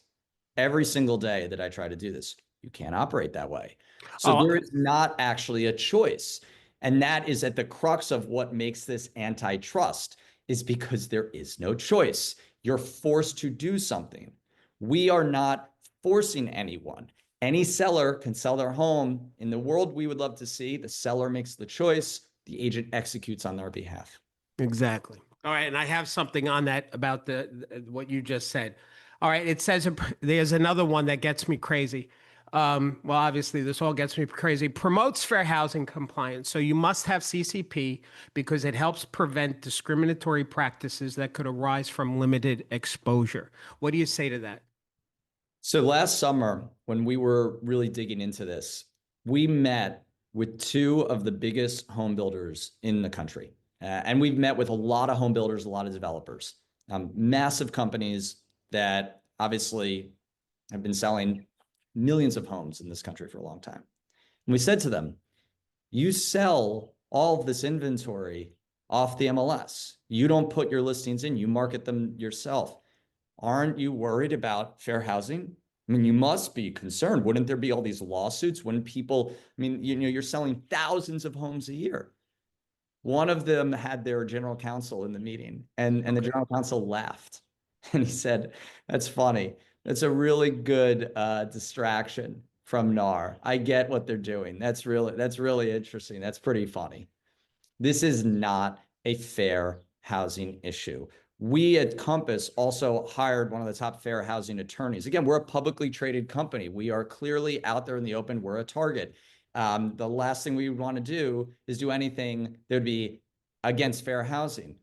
every single day that I try to do this. You can't operate that way. So there is not actually a choice. And that is at the crux of what makes this antitrust, is because there is no choice. You're forced to do something. We are not forcing anyone. Any seller can sell their home. In the world we would love to see, the seller makes the choice, the agent executes on their behalf. Exactly. All right, and I have something on that about what you just said. All right, it says there's another one that gets me crazy. Well, obviously, this all gets me crazy. Promotes fair housing compliance. So you must have CCP because it helps prevent discriminatory practices that could arise from limited exposure. What do you say to that? So last summer, when we were really digging into this, we met with two of the biggest home builders in the country. And we've met with a lot of home builders, a lot of developers, massive companies that obviously have been selling millions of homes in this country for a long time. And we said to them, you sell all of this inventory off the MLS. You don't put your listings in, you market them yourself. Aren't you worried about fair housing? I mean, you must be concerned. Wouldn't there be all these lawsuits? Wouldn't people, I mean, you're selling thousands of homes a year. One of them had their general counsel in the meeting, and the general counsel laughed. And he said, that's funny. That's a really good distraction from NAR. I get what they're doing. That's really interesting. That's pretty funny. This is not a fair housing issue. We at Compass also hired one of the top fair housing attorneys. Again, we're a publicly traded company. We are clearly out there in the open. We're a target. The last thing we would want to do is do anything that would be against fair housing.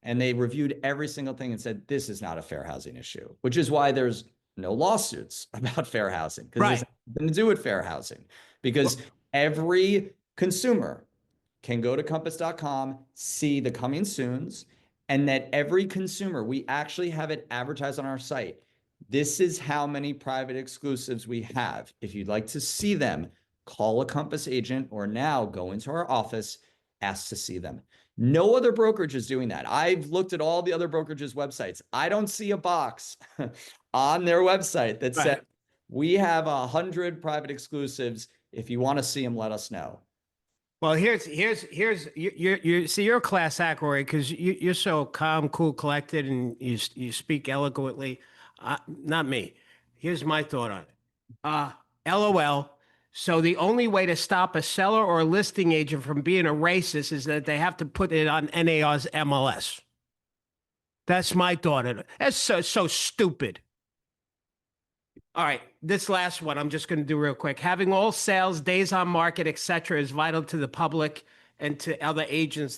And they reviewed every single thing and said, this is not a fair housing issue, which is why there's no lawsuits about fair housing, because there's nothing to do with fair housing, because every consumer can go to compass.com, see the coming soons, and that every consumer, we actually have it advertised on our site. This is how many private exclusives we have. If you'd like to see them, call a Compass agent or now go into our office, ask to see them. No other brokerage is doing that. I've looked at all the other brokerages' websites. I don't see a box on their website that says, we have 100 private exclusives. If you want to see them, let us know. Well, here's you're a class act, Rory, because you're so calm, cool, collected, and you speak eloquently. Not me. Here's my thought on it. LOL. So the only way to stop a seller or a listing agent from being a racist is that they have to put it on NAR's MLS. That's my thought on it. That's so stupid. All right, this last one I'm just going to do real quick. Having all sales, days on market, etc., is vital to the public and to other agents.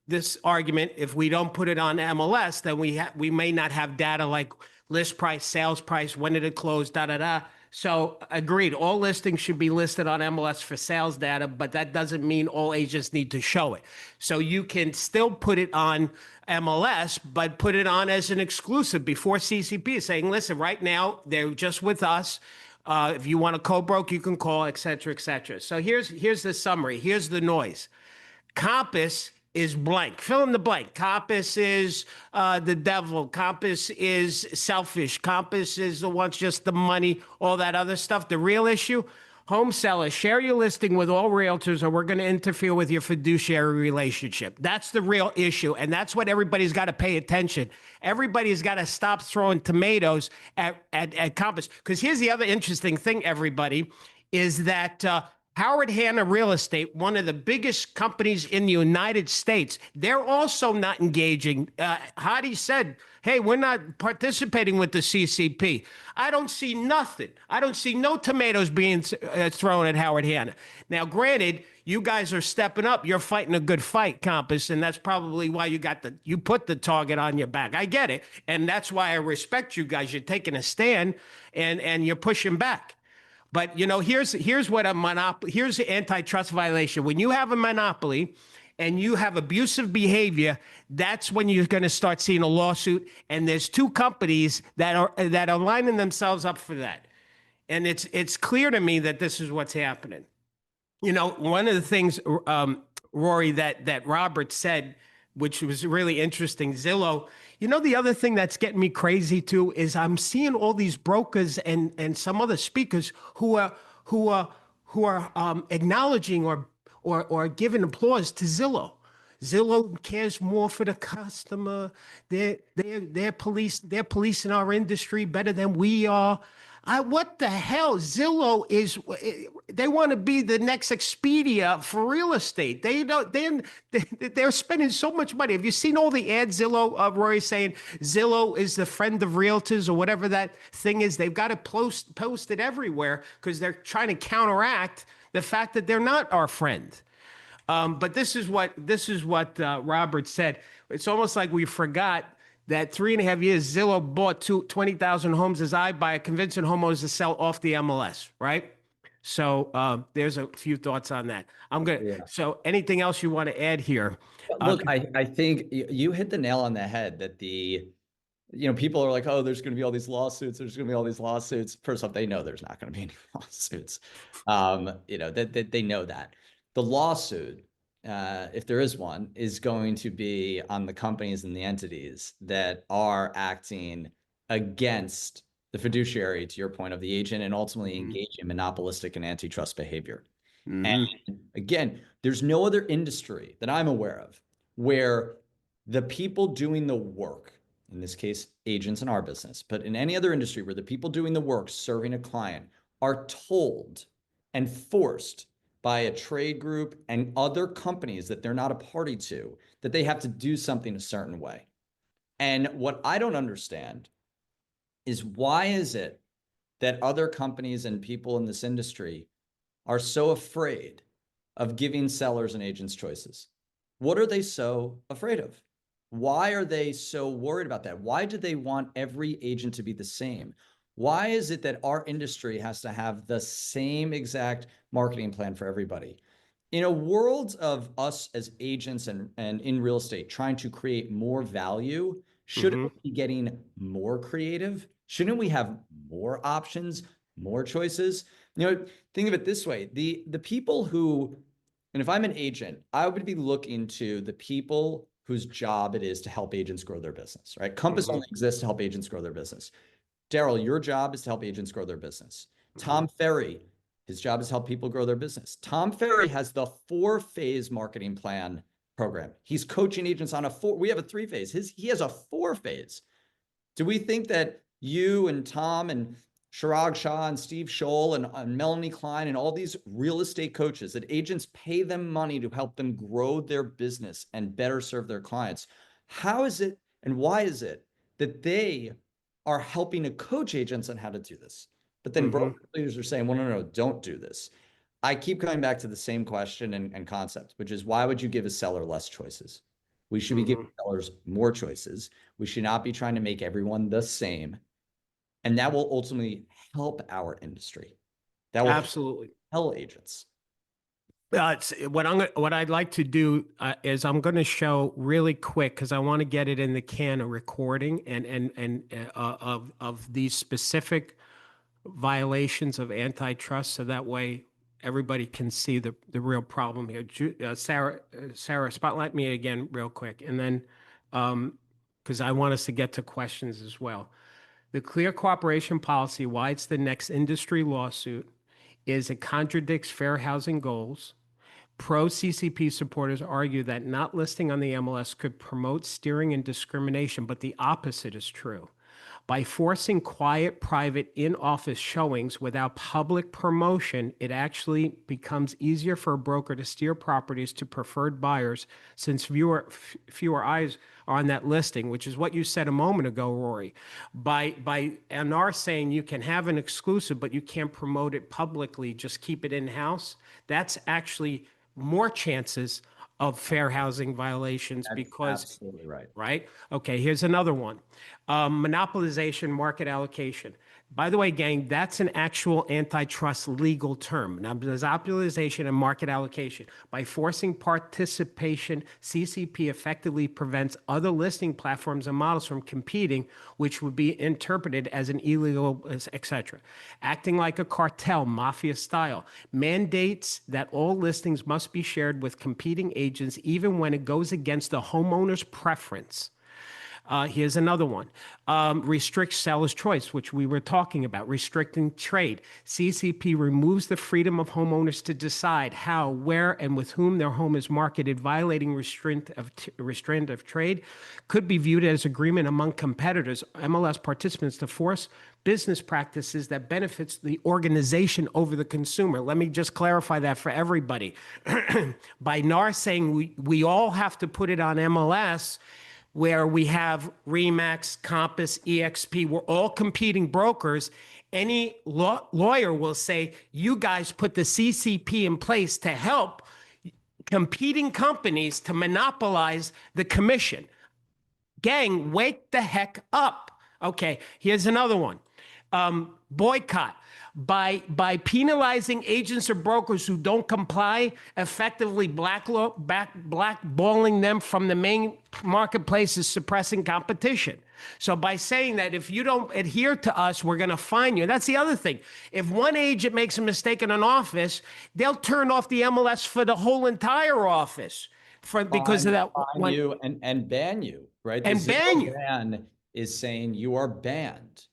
This argument, if we don't put it on MLS, then we may not have data like list price, sales price, when did it close, da da da. So agreed, all listings should be listed on MLS for sales data, but that doesn't mean all agents need to show it. So you can still put it on MLS, but put it on as an exclusive before CCP, saying, listen, right now, they're just with us. If you want a co-broke, you can call, et cetera, et cetera. So here's the summary. Here's the noise. Compass is blank. Fill in the blank. Compass is the devil. Compass is selfish. Compass is the wants just the money, all that other stuff. The real issue, home sellers, share your listing with all realtors or we're going to interfere with your fiduciary relationship. That's the real issue. And that's what everybody's got to pay attention. Everybody's got to stop throwing tomatoes at Compass. Because here's the other interesting thing, everybody, is that Howard Hanna Real Estate, one of the biggest companies in the United States, they're also not engaging. Hadi said, hey, we're not participating with the CCP. I don't see nothing. I don't see no tomatoes being thrown at Howard Hanna. Now, granted, you guys are stepping up. You're fighting a good fight, Compass, and that's probably why you put the target on your back. I get it, and that's why I respect you guys. You're taking a stand and you're pushing back. But here's what a monopoly. Here's the antitrust violation. When you have a monopoly and you have abusive behavior, that's when you're going to start seeing a lawsuit. And there's two companies that are lining themselves up for that. And it's clear to me that this is what's happening. One of the things, Rory, that Robert said, which was really interesting, Zillow. The other thing that's getting me crazy too is I'm seeing all these brokers and some other speakers who are acknowledging or giving applause to Zillow. Zillow cares more for the customer. They're policing our industry better than we are. What the hell? Zillow they want to be the next Expedia for real estate. They're spending so much money. Have you seen all the ads, Zillow, Rory, saying Zillow is the friend of realtors or whatever that thing is? They've got to post it everywhere because they're trying to counteract the fact that they're not our friend. But this is what Robert said. It's almost like we forgot that 3.5 years, Zillow bought 20,000 homes as iBuyer, convincing homeowners to sell off the MLS, right? So there's a few thoughts on that. So anything else you want to add here? Look, I think you hit the nail on the head that people are like, oh, there's going to be all these lawsuits. There's going to be all these lawsuits. First off, they know there's not going to be any lawsuits. That they know that. The lawsuit, if there is one, is going to be on the companies and the entities that are acting against the fiduciary, to your point, of the agent, and ultimately engage in monopolistic and antitrust behavior. And again, there's no other industry that I'm aware of where the people doing the work, in this case, agents in our business, but in any other industry where the people doing the work, serving a client, are told and forced by a trade group and other companies that they're not a party to, that they have to do something a certain way. And what I don't understand is why is it that other companies and people in this industry are so afraid of giving sellers and agents choices? What are they so afraid of? Why are they so worried about that? Why do they want every agent to be the same? Why is it that our industry has to have the same exact marketing plan for everybody? In a world of us as agents and in real estate trying to create more value, shouldn't we be getting more creative? Shouldn't we have more options, more choices? Think of it this way. The people who, and if I'm an agent, I would be looking to the people whose job it is to help agents grow their business, right? Compass only exists to help agents grow their business. Darryl, your job is to help agents grow their business. Tom Ferry, his job is to help people grow their business. Tom Ferry has the 4-phase marketing plan program. He's coaching agents on we have a 3-phase. He has a 4-phase. Do we think that you and Tom and Chirag Shah and Steve Scholl and Melanie Klein and all these real estate coaches, that agents pay them money to help them grow their business and better serve their clients? How is it and why is it that they are helping to coach agents on how to do this, but then broker leaders are saying, well, no, don't do this? I keep coming back to the same question and concept, which is, why would you give a seller less choices? We should be giving sellers more choices. We should not be trying to make everyone the same. And that will ultimately help our industry. That will absolutely help agents. What I'd like to do is I'm going to show really quick, because I want to get it in the can, a recording of these specific violations of antitrust, so that way everybody can see the real problem here. Sarah, spotlight me again real quick. And then, because I want us to get to questions as well. The clear cooperation policy, why it's the next industry lawsuit, is it contradicts fair housing goals. Pro-CCP supporters argue that not listing on the MLS could promote steering and discrimination, but the opposite is true. By forcing quiet, private, in-office showings without public promotion, it actually becomes easier for a broker to steer properties to preferred buyers since fewer eyes are on that listing, which is what you said a moment ago, Rory. By NR saying you can have an exclusive, but you can't promote it publicly, just keep it in-house, that's actually more chances of fair housing violations. That's because absolutely right. right? Okay, here's another one. Monopolization, market allocation. By the way, gang, that's an actual antitrust legal term. Monopolization and market allocation. By forcing participation, CCP effectively prevents other listing platforms and models from competing, which would be interpreted as an illegal, etc. Acting like a cartel, mafia style. Mandates that all listings must be shared with competing agents, even when it goes against the homeowner's preference. Here's another one. Restricts seller's choice, which we were talking about, restricting trade. CCP removes the freedom of homeowners to decide how, where, and with whom their home is marketed, violating restraint of trade. Could be viewed as agreement among competitors, MLS participants, to force business practices that benefits the organization over the consumer. Let me just clarify that for everybody. By NAR saying we all have to put it on MLS, where we have Remax, Compass, EXP, we're all competing brokers. Any lawyer will say, you guys put the CCP in place to help competing companies to monopolize the commission. Gang, wake the heck up. Okay, here's another one. Boycott. By penalizing agents or brokers who don't comply, effectively blackballing them from the main marketplace is suppressing competition. So by saying that if you don't adhere to us, we're going to fine you. That's the other thing. If one agent makes a mistake in an office, they'll turn off the MLS for the whole entire office because of that. Fine you and ban you, right? And the ban you. Ban is saying you are banned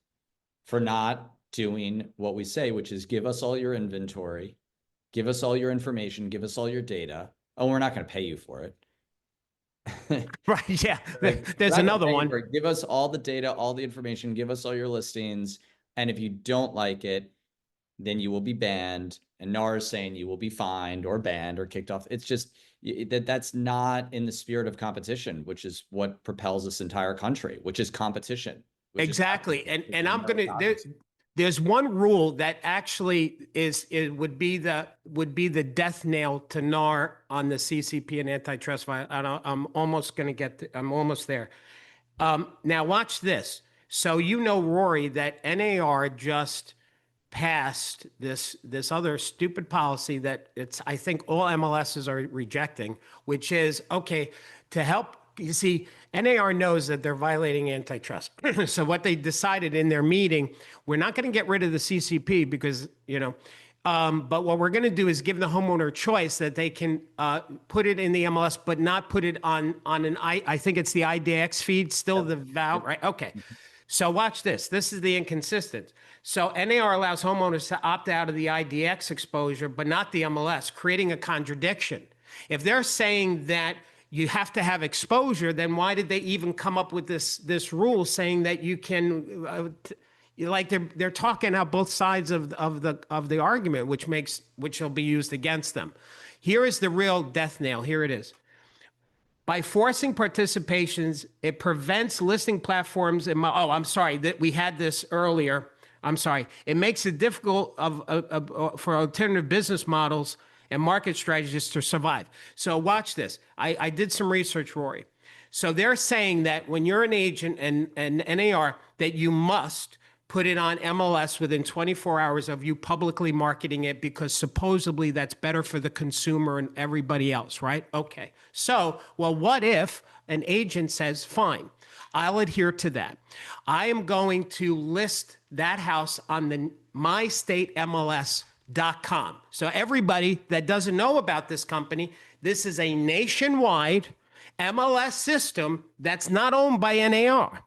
for not doing what we say, which is give us all your inventory, give us all your information, give us all your data. Oh, we're not going to pay you for it. Right, yeah. There's another one. Give us all the data, all the information, give us all your listings. And if you don't like it, then you will be banned. And NAR is saying you will be fined or banned or kicked off. It's just that's not in the spirit of competition, which is what propels this entire country, which is competition. Exactly. And I'm going to, there's one rule that actually would be the death nail to NAR on the CCP and antitrust. I'm almost going to I'm almost there. Now watch this. So Rory, that NAR just passed this other stupid policy that I think all MLSs are rejecting, which is, okay, to help. You see, NAR knows that they're violating antitrust. So what they decided in their meeting, we're not going to get rid of the CCP because, but what we're going to do is give the homeowner a choice that they can put it in the MLS, but not put it on I think it's the IDX feed, still the valve, right? Okay. So watch this. This is the inconsistent. So NAR allows homeowners to opt out of the IDX exposure, but not the MLS, creating a contradiction. If they're saying that you have to have exposure, then why did they even come up with this rule saying that you can, like they're talking out both sides of the argument, which will be used against them. Here is the real death nail. Here it is. By forcing participations, it prevents listing platforms. I'm sorry that we had this earlier. I'm sorry. It makes it difficult for alternative business models and market strategies to survive. So watch this. I did some research, Rory. So they're saying that when you're an agent and NAR, that you must put it on MLS within 24 hours of you publicly marketing it because supposedly that's better for the consumer and everybody else, right? Okay. So, well, what if an agent says, fine, I'll adhere to that. I am going to list that house on my state MLS MLS.com. So everybody that doesn't know about this company, this is a nationwide MLS system that's not owned by NAR.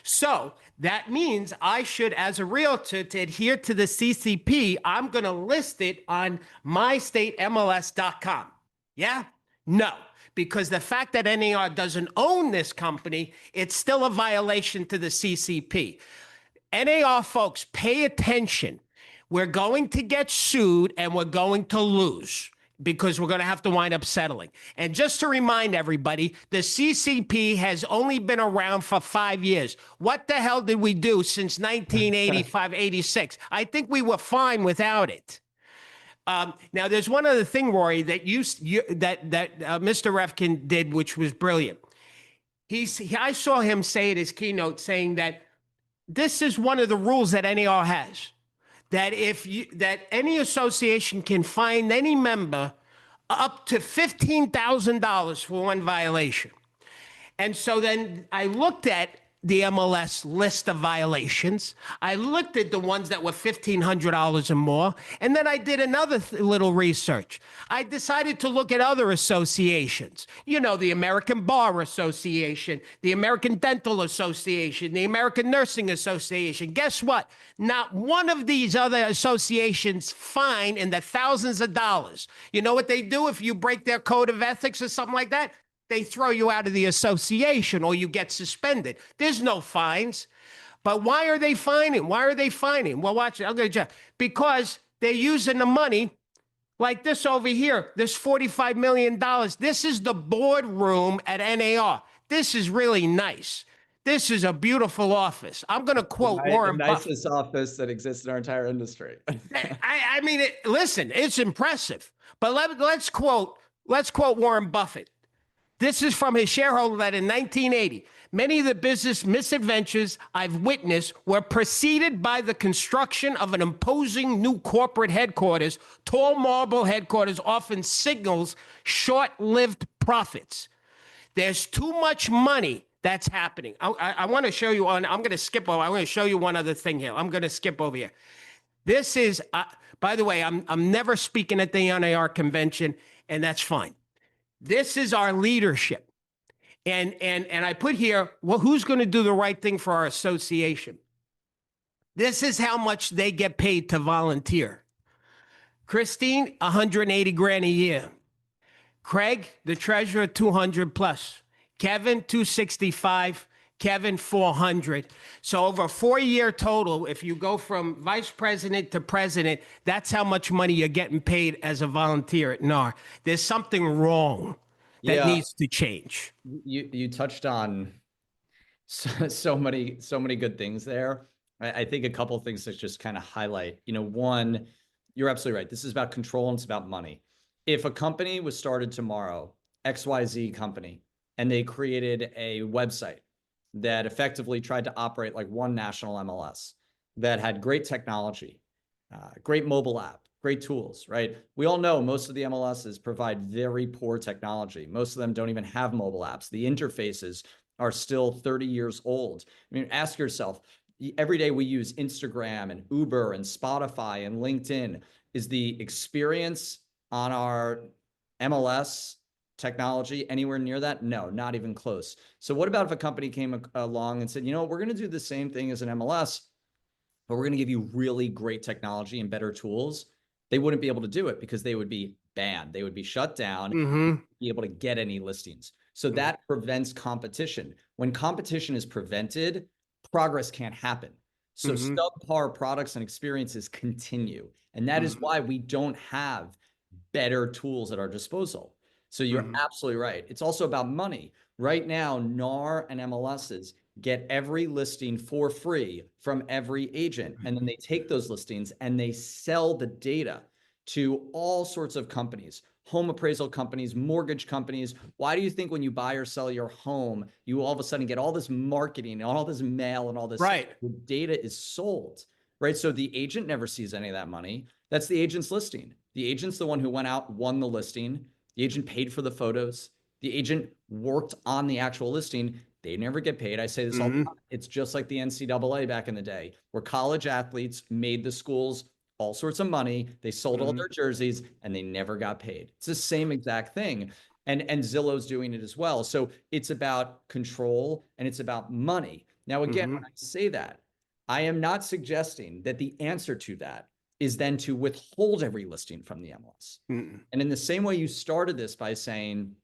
So that means I should, as a realtor, to adhere to the CCP, I'm going to list it on mystatemls.com. Yeah? No, because the fact that NAR doesn't own this company, it's still a violation to the CCP. NAR folks, pay attention. We're going to get sued and we're going to lose because we're going to have to wind up settling. And just to remind everybody, the CCP has only been around for 5 years. What the hell did we do since 1985, 86? I think we were fine without it. Now, there's one other thing, Rory, that Mr. Refkin did, which was brilliant. I saw him say at his keynote saying that this is one of the rules that NAR has. That that any association can fine any member up to $15,000 for one violation. And so then I looked at the MLS list of violations. I looked at the ones that were $1,500 or more. And then I did another little research. I decided to look at other associations. You know, the American Bar Association, the American Dental Association, the American Nursing Association. Guess what? Not one of these other associations fine in the thousands of dollars. You know what they do if you break their code of ethics or something like that? They throw you out of the association or you get suspended. There's no fines. But why are they fining? Why are they fining? Well, watch it. I'm going to because they're using the money like this over here. This $45 million. This is the boardroom at NAR. This is really nice. This is a beautiful office. I'm going to quote Warren Buffett. The nicest office that exists in our entire industry. I mean, listen, it's impressive. But let's quote Warren Buffett. This is from his shareholder letter in 1980. Many of the business misadventures I've witnessed were preceded by the construction of an imposing new corporate headquarters. Tall marble headquarters often signals short-lived profits. There's too much money that's happening. I want to show you I'm going to skip over. I'm going to show you one other thing here. I'm going to skip over here. This is, by the way, I'm never speaking at the NAR convention, and that's fine. This is our leadership. And I put here, well, who's going to do the right thing for our association? This is how much they get paid to volunteer. Christine, 180 grand a year. Craig, the treasurer, 200 plus. Kevin, 265. Kevin, 400. So over a 4-year total, if you go from vice president to president, that's how much money you're getting paid as a volunteer at NAR. There's something wrong that needs to change. You touched on so many good things there. I think a couple of things that just kind of highlight, one, you're absolutely right. This is about control and it's about money. If a company was started tomorrow, XYZ company, and they created a website that effectively tried to operate like one national MLS that had great technology, great mobile app, great tools, right? We all know most of the MLSs provide very poor technology. Most of them don't even have mobile apps. The interfaces are still 30 years old. I mean, ask yourself, every day we use Instagram and Uber and Spotify and LinkedIn. Is the experience on our MLS technology anywhere near that? No, not even close. So what about if a company came along and said, we're going to do the same thing as an MLS, but we're going to give you really great technology and better tools? They wouldn't be able to do it because they would be banned. They would be shut down, be able to get any listings. So that prevents competition. When competition is prevented, progress can't happen. So subpar products and experiences continue. And that is why we don't have better tools at our disposal. So you're absolutely right. It's also about money. Right now, NAR and MLSs get every listing for free from every agent. And then they take those listings and they sell the data to all sorts of companies, home appraisal companies, mortgage companies. Why do you think when you buy or sell your home, you all of a sudden get all this marketing and all this mail and all this right? The data is sold, right? So the agent never sees any of that money. That's the agent's listing. The agent's the one who went out, won the listing. The agent paid for the photos. The agent worked on the actual listing. They never get paid. I say this all the time. It's just like the NCAA back in the day, where college athletes made the schools all sorts of money. They sold all Mhm. their jerseys and they never got paid. It's the same exact thing. And Zillow's doing it as well. So it's about control and it's about money. Now, again, when I say that, I am not suggesting that the answer to that is then to withhold every listing from the MLS. Mhm. And in the same way you started this by saying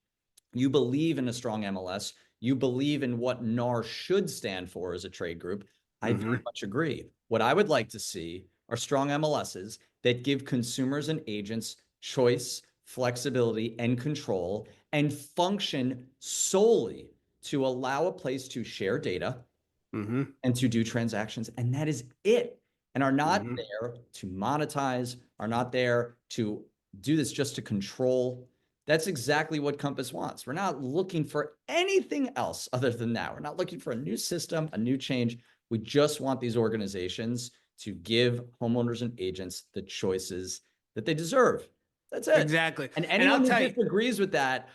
you believe in a strong MLS, you believe in what NAR should stand for as a trade group, I very much agree. What I would like to see are strong MLSs that give consumers and agents choice, flexibility, and control, and function solely to allow a place to share data and to do transactions. And that is it. And are not there to monetize, are not there to do this just to control. That's exactly what Compass wants. We're not looking for anything else other than that. We're not looking for a new system, a new change. We just want these organizations to give homeowners and agents the choices that they deserve. That's it. Exactly. And And I'll anyone who tell you, disagrees with that,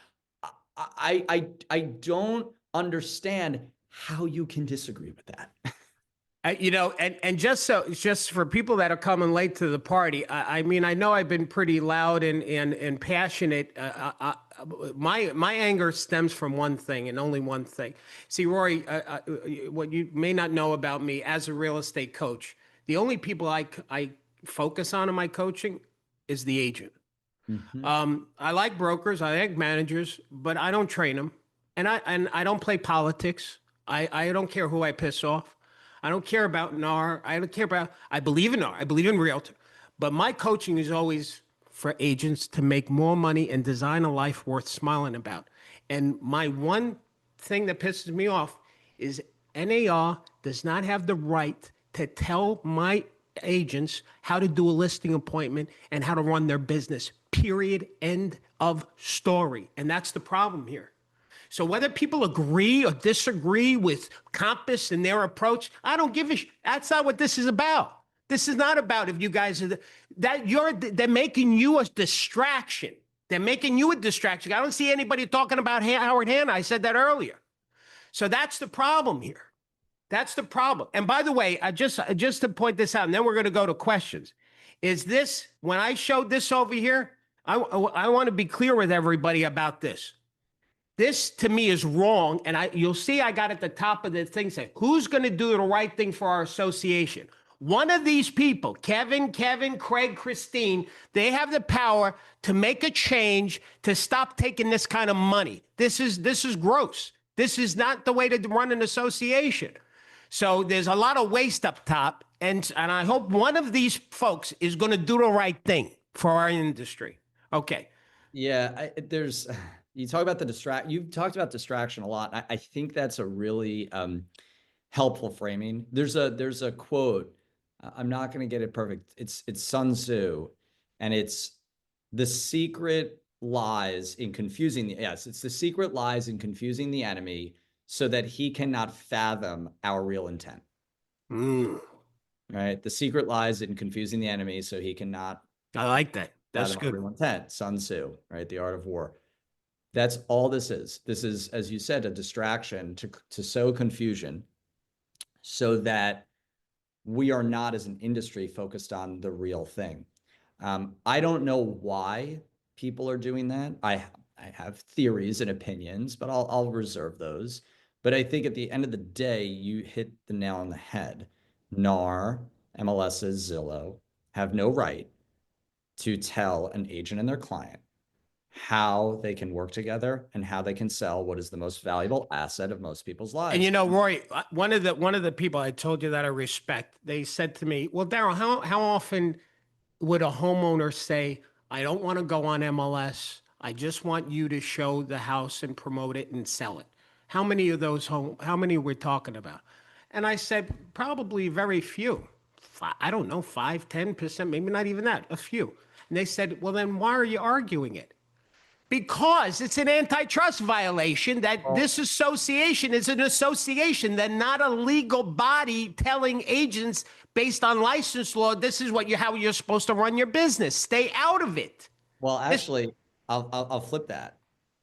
I don't understand how you can disagree with that. you know, and just for people that are coming late to the party, I mean, I know I've been pretty loud and passionate. My anger stems from one thing and only one thing. See, Rory, what you may not know about me as a real estate coach, the only people I focus on in my coaching is the agent. I like brokers, I like managers, but I don't train them, and I don't play politics. I don't care who I piss off. I don't care about NAR. I don't care about. I believe in NAR. I believe in realtor, but my coaching is always for agents to make more money and design a life worth smiling about. And my one thing that pisses me off is NAR does not have the right to tell my agents how to do a listing appointment and how to run their business. Period. End of story. And that's the problem here. So whether people agree or disagree with Compass and their approach, I don't give a that's not what this is about. This is not about if you guys are they're making you a distraction. They're making you a distraction. I don't see anybody talking about Howard Hanna. I said that earlier. So that's the problem here. That's the problem. And by the way, just to point this out, and then we're going to go to questions. Is this when I showed this over here? I want to be clear with everybody about this. This to me is wrong, and you'll see I got at the top of the thing say, who's going to do the right thing for our association? One of these people, Kevin, Craig, Christine, they have the power to make a change to stop taking this kind of money. This is gross. This is not the way to run an association. So there's a lot of waste up top, and I hope one of these folks is going to do the right thing for our industry. Okay. Yeah, there's you talk about you've talked about distraction a lot. I think that's a really helpful framing. There's a quote. I'm not going to get it perfect. It's Sun Tzu, and it's the secret lies in confusing it's the secret lies in confusing the enemy so that he cannot fathom our real intent. Right? The secret lies in confusing the enemy so he cannot. I like that. That's good. Our real intent. Sun Tzu, right? The Art of War. That's all this is. This is, as you said, a distraction to sow confusion so that we are not, as an industry, focused on the real thing. I don't know why people are doing that. I have theories and opinions, but I'll reserve those. But I think at the end of the day, you hit the nail on the head. NAR, MLSs, Zillow have no right to tell an agent and their client how they can work together and how they can sell what is the most valuable asset of most people's lives. And you know, Rory, one of the people I told you that I respect, they said to me, "Well, Darryl, how often would a homeowner say, I don't want to go on MLS. I just want you to show the house and promote it and sell it." How many of those how many we're talking about? And I said, probably very few. I don't know, 5, 10%, maybe not even that, a few. And they said, well, then why are you arguing it? Because it's an antitrust violation that this association is an association, then not a legal body telling agents based on license law, this is how you're supposed to run your business. Stay out of it. Well, actually, I'll flip that.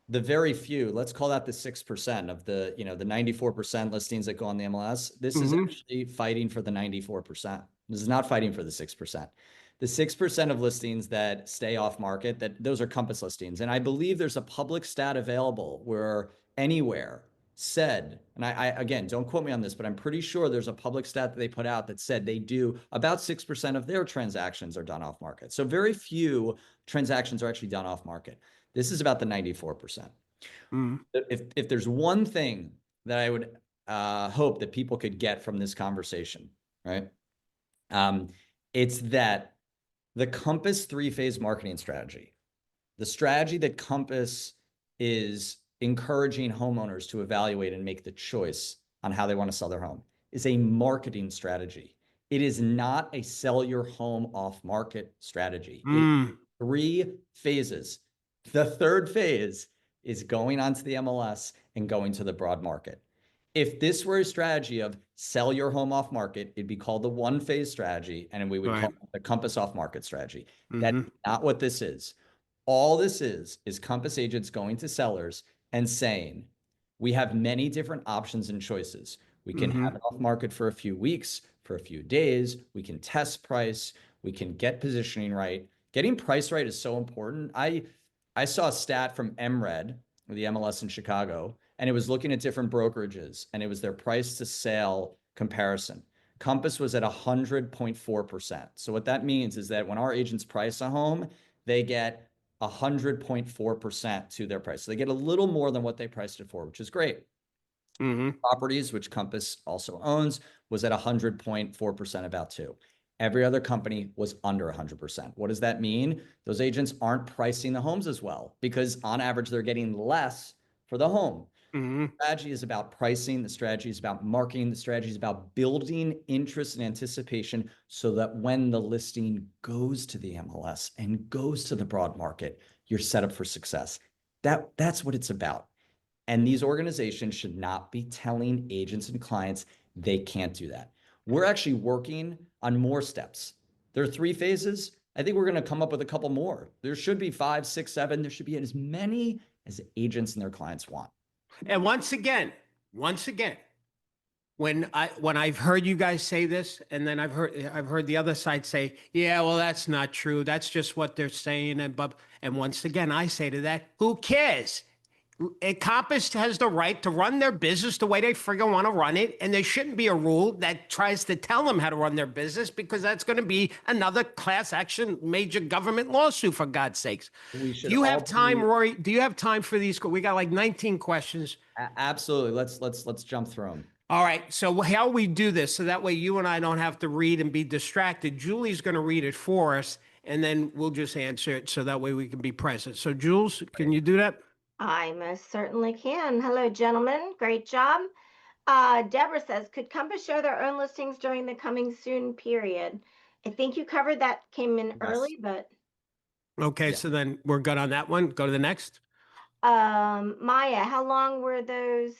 The very few, let's call that the 6% of the 94% listings that go on the MLS. This is actually fighting for the 94%. This is not fighting for the 6%. The 6% of listings that stay off market, those are Compass listings. And I believe there's a public stat available where Anywhere said, and I again, don't quote me on this, but I'm pretty sure there's a public stat that they put out that said they do about 6% of their transactions are done off market. So very few transactions are actually done off market. This is about the 94%. If there's one thing that I would hope that people could get from this conversation, right? It's that the Compass three-phase marketing strategy, the strategy that Compass is encouraging homeowners to evaluate and make the choice on how they want to sell their home, is a marketing strategy. It is not a sell your home off market strategy. It is 3 phases. The third phase is going onto the MLS and going to the broad market. If this were a strategy of sell your home off market, it'd be called the one phase strategy, and we would call it the Compass off market strategy. That's not what this is. All this is Compass agents going to sellers and saying, we have many different options and choices. We can have it off market for a few weeks, for a few days. We can test price. We can get positioning right. Getting price right is so important. I saw a stat from MRED, the MLS in Chicago, and it was looking at different brokerages, and it was their price to sale comparison. Compass was at 100.4%. So what that means is that when our agents price a home, they get 100.4% to their price. So they get a little more than what they priced it for, which is great. Properties, which Compass also owns, was at 100.4%, about 2. Every other company was under 100%. What does that mean? Those agents aren't pricing the homes as well because on average, they're getting less for the home. The strategy is about pricing. The strategy is about marketing. The strategy is about building interest and anticipation so that when the listing goes to the MLS and goes to the broad market, you're set up for success. That's what it's about. And these organizations should not be telling agents and clients they can't do that. We're actually working on more steps. There are 3 phases. I think we're going to come up with a couple more. There should be 5, 6, 7. There should be as many as agents and their clients want. And once again, when I've heard you guys say this, and then I've heard the other side say, yeah, well, that's not true. That's just what they're saying. And once again, I say to that, who cares? Compass has the right to run their business the way they friggin' want to run it. And there shouldn't be a rule that tries to tell them how to run their business because that's going to be another class action major government lawsuit, for God's sakes. Do you have time, Rory? Do you have time for these? We got like 19 questions. Absolutely. Let's jump through them. All right. So how we do this, so that way you and I don't have to read and be distracted. Julie's going to read it for us, and then we'll just answer it so that way we can be present. So Jules, can you do that? I most certainly can. Hello, gentlemen. Great job. Deborah says, could Compass share their own listings during the coming soon period? I think you covered that, came in early, but. Okay, so then we're good on that one. Go to the next. Maya, how long were those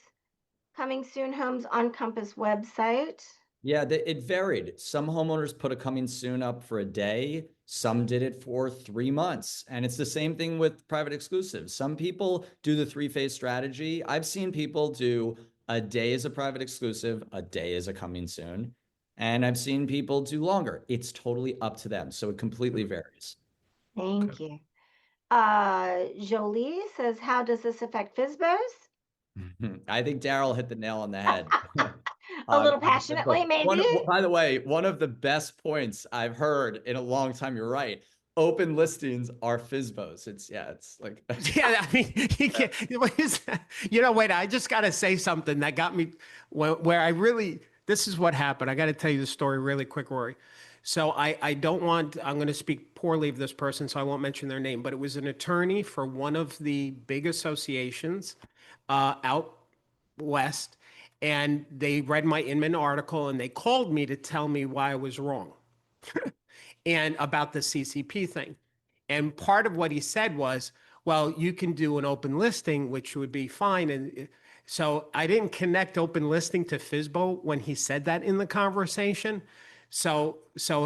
coming soon homes on Compass website? Yeah, it varied. Some homeowners put a coming soon up for a day. Some did it for 3 months. And it's the same thing with private exclusives. Some people do the 3-phase strategy. I've seen people do a day as a private exclusive, a day as a coming soon. And I've seen people do longer. It's totally up to them. So it completely varies. Thank you. Jolie says, how does this affect FSBOs? I think Darryl hit the nail on the head. A little passionately, maybe. By the way, one of the best points I've heard in a long time. You're right. Open listings are FSBOs. It's like yeah. I mean, what is that? Wait. I just got to say something that got me where I really. This is what happened. I got to tell you the story really quick, Rory. So I don't want. I'm going to speak poorly of this person, so I won't mention their name. But it was an attorney for one of the big associations out west. And they read my Inman article and they called me to tell me why I was wrong and about the CCP thing. And part of what he said was, well, you can do an open listing, which would be fine. And so I didn't connect open listing to FSBO when he said that in the conversation. So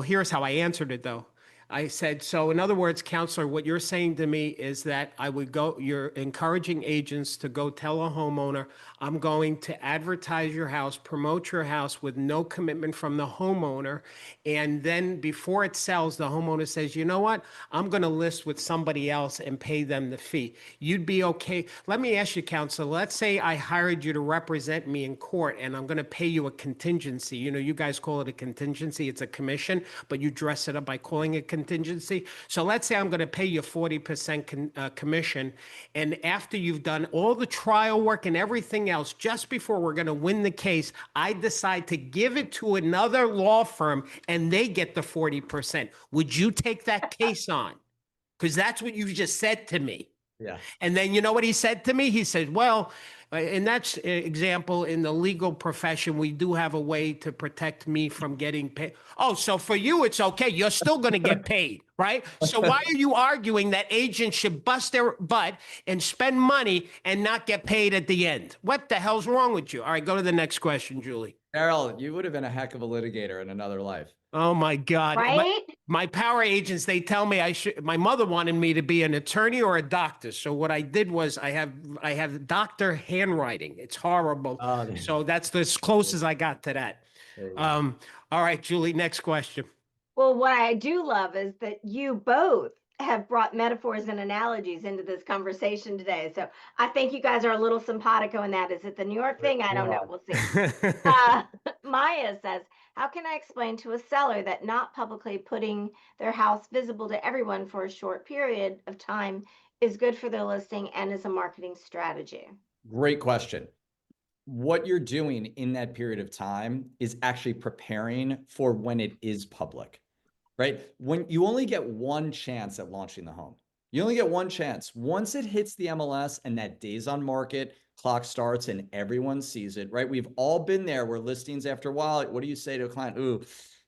here's how I answered it, though. I said, so in other words, counselor, what you're saying to me is that you're encouraging agents to go tell a homeowner, I'm going to advertise your house, promote your house with no commitment from the homeowner. And then before it sells, the homeowner says, you know what? I'm going to list with somebody else and pay them the fee. You'd be okay. Let me ask you, counselor, let's say I hired you to represent me in court and I'm going to pay you a contingency. You know, you guys call it a contingency. It's a commission, but you dress it up by calling it contingency. So let's say I'm going to pay you 40% commission. And after you've done all the trial work and everything else, just before we're going to win the case, I decide to give it to another law firm and they get the 40%. Would you take that case on? Because that's what you just said to me. Yeah. And then you know what he said to me? He said, well, in that example, in the legal profession, we do have a way to protect me from getting paid. Oh, so for you, it's okay. You're still going to get paid, right? So why are you arguing that agents should bust their butt and spend money and not get paid at the end? What the hell's wrong with you? All right, go to the next question, Julie. Darryl, you would have been a heck of a litigator in another life. Oh my God. Right? My power agents, they tell me my mother wanted me to be an attorney or a doctor. So what I did was I have doctor handwriting. It's horrible. So that's as close as I got to that. All right, Julie, next question. Well, what I do love is that you both have brought metaphors and analogies into this conversation today. So I think you guys are a little simpatico in that. Is it the New York thing? I don't know. We'll see. Maya says, how can I explain to a seller that not publicly putting their house visible to everyone for a short period of time is good for their listing and is a marketing strategy? Great question. What you're doing in that period of time is actually preparing for when it is public, right? When you only get one chance at launching the home, you only get one chance. Once it hits the MLS and that days on market clock starts and everyone sees it, right? We've all been there where listings after a while, what do you say to a client? Ooh,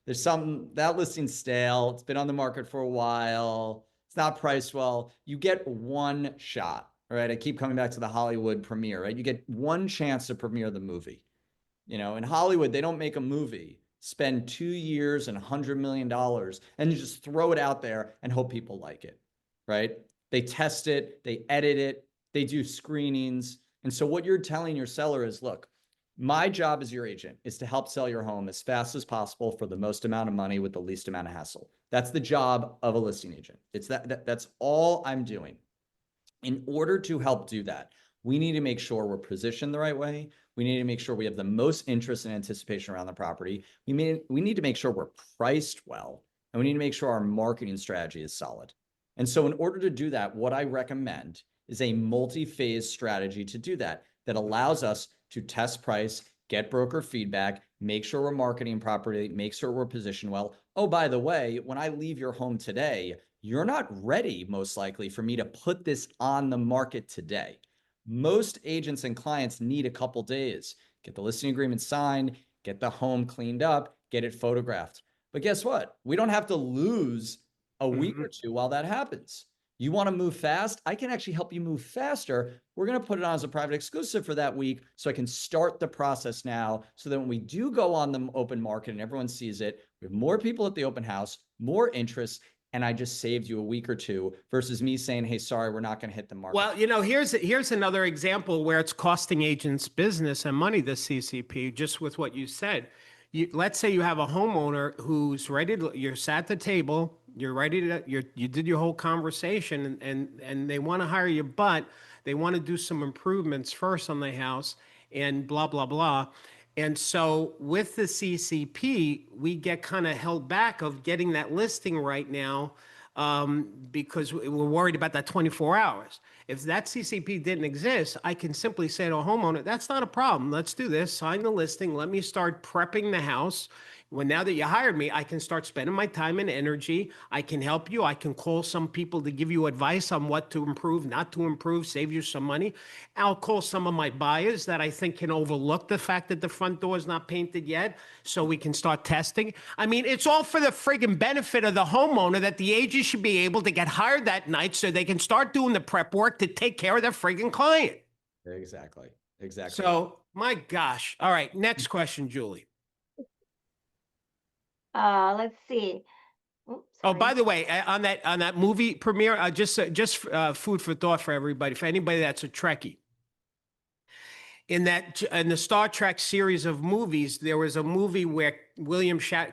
there's something, that listing's stale. It's been on the market for a while. It's not priced well. You get one shot, right? I keep coming back to the Hollywood premiere, right? You get one chance to premiere the movie. You know, in Hollywood, they don't make a movie, spend 2 years and $100 million and you just throw it out there and hope people like it, right? They test it, they edit it, they do screenings. And so what you're telling your seller is, look, my job as your agent is to help sell your home as fast as possible for the most amount of money with the least amount of hassle. That's the job of a listing agent. It's that's all I'm doing. In order to help do that, we need to make sure we're positioned the right way. We need to make sure we have the most interest and anticipation around the property. We need to make sure we're priced well, and we need to make sure our marketing strategy is solid. And so in order to do that, what I recommend is a multi-phase strategy to do that, that allows us to test price, get broker feedback, make sure we're marketing properly, make sure we're positioned well. Oh, by the way, when I leave your home today, you're not ready, most likely, for me to put this on the market today. Most agents and clients need a couple days, get the listing agreement signed, get the home cleaned up, get it photographed. But guess what? We don't have to lose a week or two while that happens. You want to move fast? I can actually help you move faster. We're going to put it on as a private exclusive for that week so I can start the process now so that when we do go on the open market and everyone sees it, we have more people at the open house, more interest, and I just saved you a week or two versus me saying, hey, sorry, we're not going to hit the market. Well, you know, here's another example where it's costing agents business and money, the CCP, just with what you said. Let's say you have a homeowner who's ready to, you're sat at the table, you're ready to, you did your whole conversation and they want to hire you, but they want to do some improvements first on the house and blah, blah, blah. And so with the CCP, we get kind of held back of getting that listing right now because we're worried about that 24 hours. If that CCP didn't exist, I can simply say to a homeowner, that's not a problem. Let's do this. Sign the listing. Let me start prepping the house. Well, now that you hired me, I can start spending my time and energy. I can help you. I can call some people to give you advice on what to improve, not to improve, save you some money. I'll call some of my buyers that I think can overlook the fact that the front door is not painted yet, so we can start testing. I mean, it's all for the friggin' benefit of the homeowner that the agent should be able to get hired that night so they can start doing the prep work to take care of their friggin' client. Exactly. So, my gosh. All right, next question, Julie. Let's see. Oh, Oh, sorry. by the way, on that movie premiere, just food for thought for everybody. For anybody that's a Trekkie, in the Star Trek series of movies, there was a movie where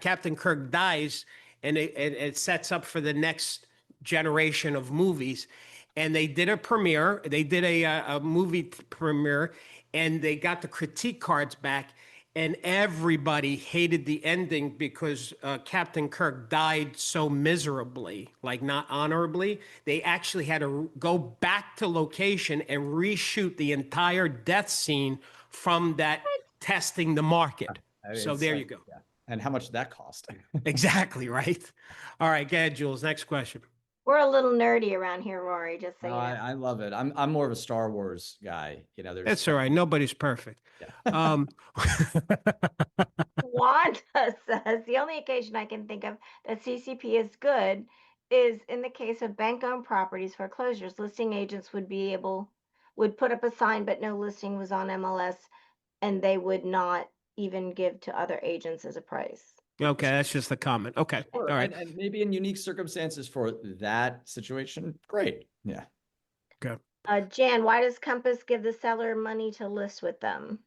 Captain Kirk dies, and it sets up for the next generation of movies. And they did a premiere. They did a movie premiere, and they got the critique cards back. And everybody hated the ending because Captain Kirk died so miserably, like not honorably. They actually had to go back to location and reshoot the entire death scene from that testing the market. I mean, So it's there you like, go. yeah. And how much did that cost? Exactly right. All right, go ahead, Jules. Next question. We're a little nerdy around here, Rory, just so No, you know. I love it. I'm more of a Star Wars guy. You know, there's That's all right. Nobody's perfect. yeah. Um, Wanda says the only occasion I can think of that CCP is good is in the case of bank-owned properties foreclosures. Listing agents would put up a sign, but no listing was on MLS, and they would not even give to other agents as a price. okay, that's just a comment. Okay, all Sure. right. And maybe in unique circumstances for that situation, great. Yeah. Good. Jan, why does Compass give the seller money to list with them?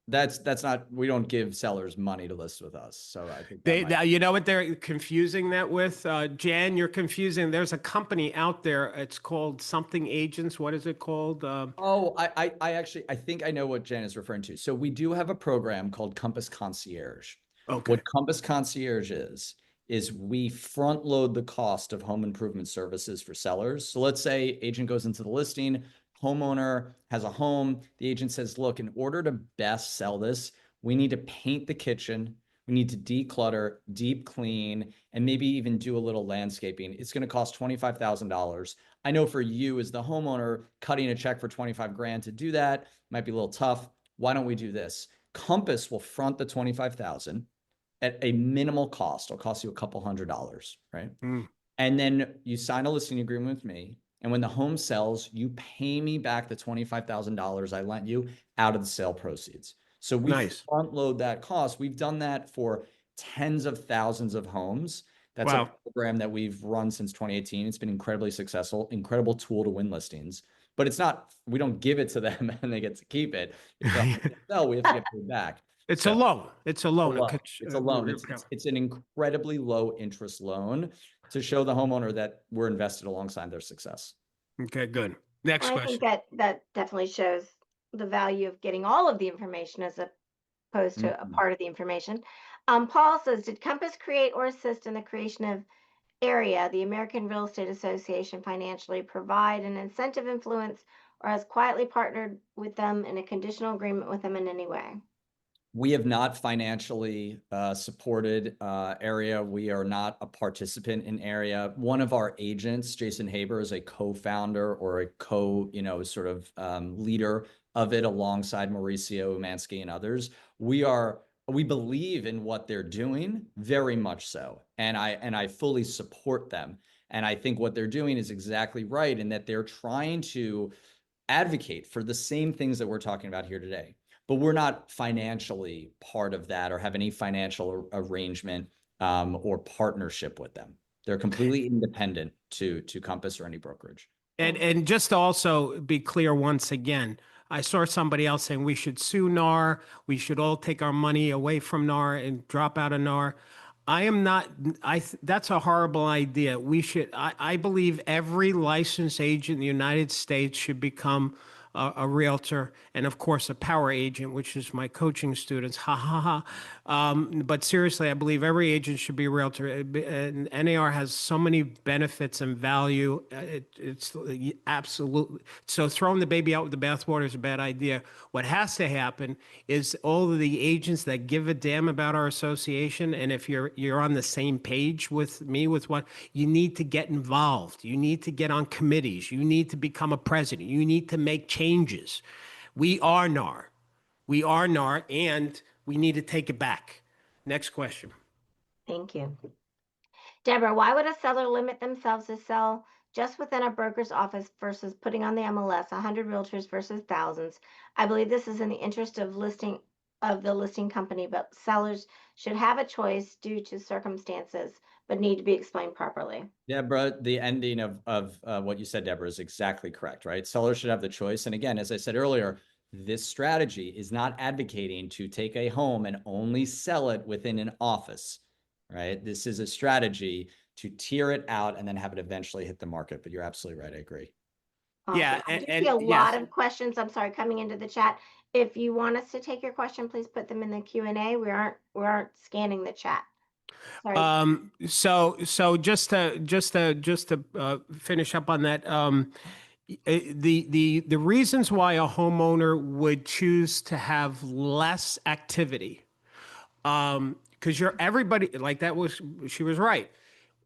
That's not, we don't give sellers money to list with us. So I think that might, You know what they're confusing that with? Jan, you're confusing. There's a company out there. It's called something agents. What is it called? oh, I actually, I think I know what Jan is referring to. So we do have a program called Compass Concierge. Okay. What Compass Concierge is we front load the cost of home improvement services for sellers. So let's say agent goes into the listing, homeowner has a home. The agent says, look, in order to best sell this, we need to paint the kitchen. We need to declutter, deep clean, and maybe even do a little landscaping. It's going to cost $25,000. I know for you as the homeowner, cutting a check for 25 grand to do that might be a little tough. Why don't we do this? Compass will front the 25,000 at a minimal cost. It'll cost you a couple $100s, right? Mm. And then you sign a listing agreement with me. And when the home sells, you pay me back the $25,000 I lent you out of the sale proceeds. So we Nice. front load that cost. We've done that for tens of thousands of homes. That's Wow. a program that we've run since 2018. It's been incredibly successful, incredible tool to win listings. But it's not, we don't give it to them and they get to keep it. If the home sell, we have to get paid back. It's a loan. It's a loan. It's a loan. It's an incredibly low interest loan to show the homeowner that we're invested alongside their success. Okay, good. Next I question. think that definitely shows the value of getting all of the information as opposed to a part of the information. Paul says, did Compass create or assist in the creation of AREA, the American Real Estate Association, financially provide an incentive influence, or has quietly partnered with them in a conditional agreement with them in any way? We have not financially supported AREA. We are not a participant in AREA. One of our agents, Jason Haber, is a co-founder or a sort of leader of it alongside Mauricio Umansky and others. We believe in what they're doing very much so. And I fully support them. And I think what they're doing is exactly right in that they're trying to advocate for the same things that we're talking about here today. But we're not financially part of that or have any financial arrangement or partnership with them. They're completely independent to Compass or any brokerage. And just to also be clear once again, I saw somebody else saying we should sue NAR. We should all take our money away from NAR and drop out of NAR. I am not, that's a horrible idea. I believe every licensed agent in the United States should become a realtor and of course a power agent, which is my coaching students. Ha ha ha. But seriously, I believe every agent should be a realtor. And NAR has so many benefits and value. It's absolutely, so throwing the baby out with the bathwater is a bad idea. What has to happen is all of the agents that give a damn about our association, and if you're on the same page with me with what you need to get involved, you need to get on committees, you need to become a president, you need to make changes. We are NAR. We are NAR, and we need to take it back. Next question. Thank you. Deborah, why would a seller limit themselves to sell just within a broker's office versus putting on the MLS 100 realtors versus thousands? I believe this is in the interest of listing of the listing company, but sellers should have a choice due to circumstances, but need to be explained properly. Deborah, the ending of what you said, Deborah, is exactly correct, right? Sellers should have the choice. And again, as I said earlier, this strategy is not advocating to take a home and only sell it within an office, right? This is a strategy to tier it out and then have it eventually hit the market. But you're absolutely right. I agree. Awesome. Yeah, I do and see a yes. lot of questions, I'm sorry, coming into the chat. If you want us to take your question, please put them in the Q&A. We aren't scanning the chat. Sorry. So just to finish up on that, the reasons why a homeowner would choose to have less activity, because everybody like that was she was right.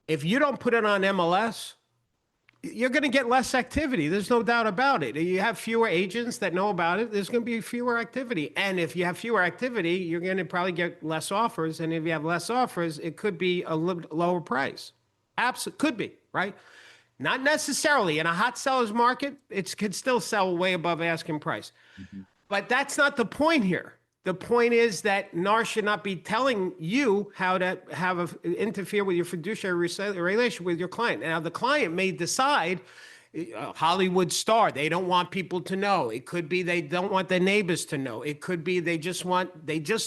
If you don't put it on MLS, you're going to get less activity. There's no doubt about it. You have fewer agents that know about it. There's going to be fewer activity. And if you have fewer activity, you're going to probably get less offers. And if you have less offers, it could be a little lower price. Absolutely could be, right? Not necessarily. In a hot seller's market, it could still sell way above asking price. But that's not the point here. The point is that NAR should not be telling you how to interfere with your fiduciary relation with your client. Now, the client may decide, Hollywood star, they don't want people to know. It could be they don't want their neighbors to know. It could be they just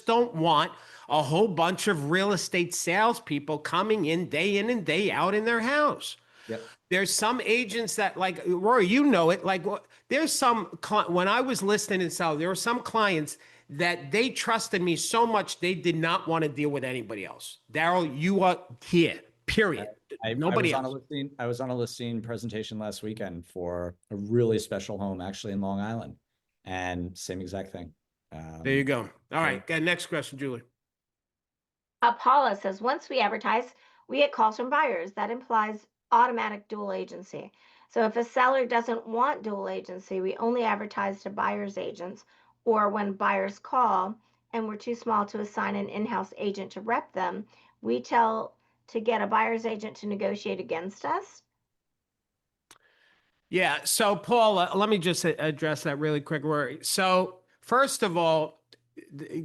don't want a whole bunch of real estate salespeople coming in and day out in their house. Yep. There's some agents that, like Rory, you know it. Like there's some when I was listing and selling, there were some clients that they trusted me so much they did not want to deal with anybody else. Darryl, you are here. Period. Nobody else. I was on a listing presentation last weekend for a really special home, actually in Long Island, and same exact thing. There you go. All right. Next question, Julie. Paula says, once we advertise, we get calls from buyers. That implies automatic dual agency. So if a seller doesn't want dual agency, we only advertise to buyer's agents, or when buyers call and we're too small to assign an in-house agent to rep them, we tell to get a buyer's agent to negotiate against us. Yeah. So, Paul, let me just address that really quick, Rory. So, first of all,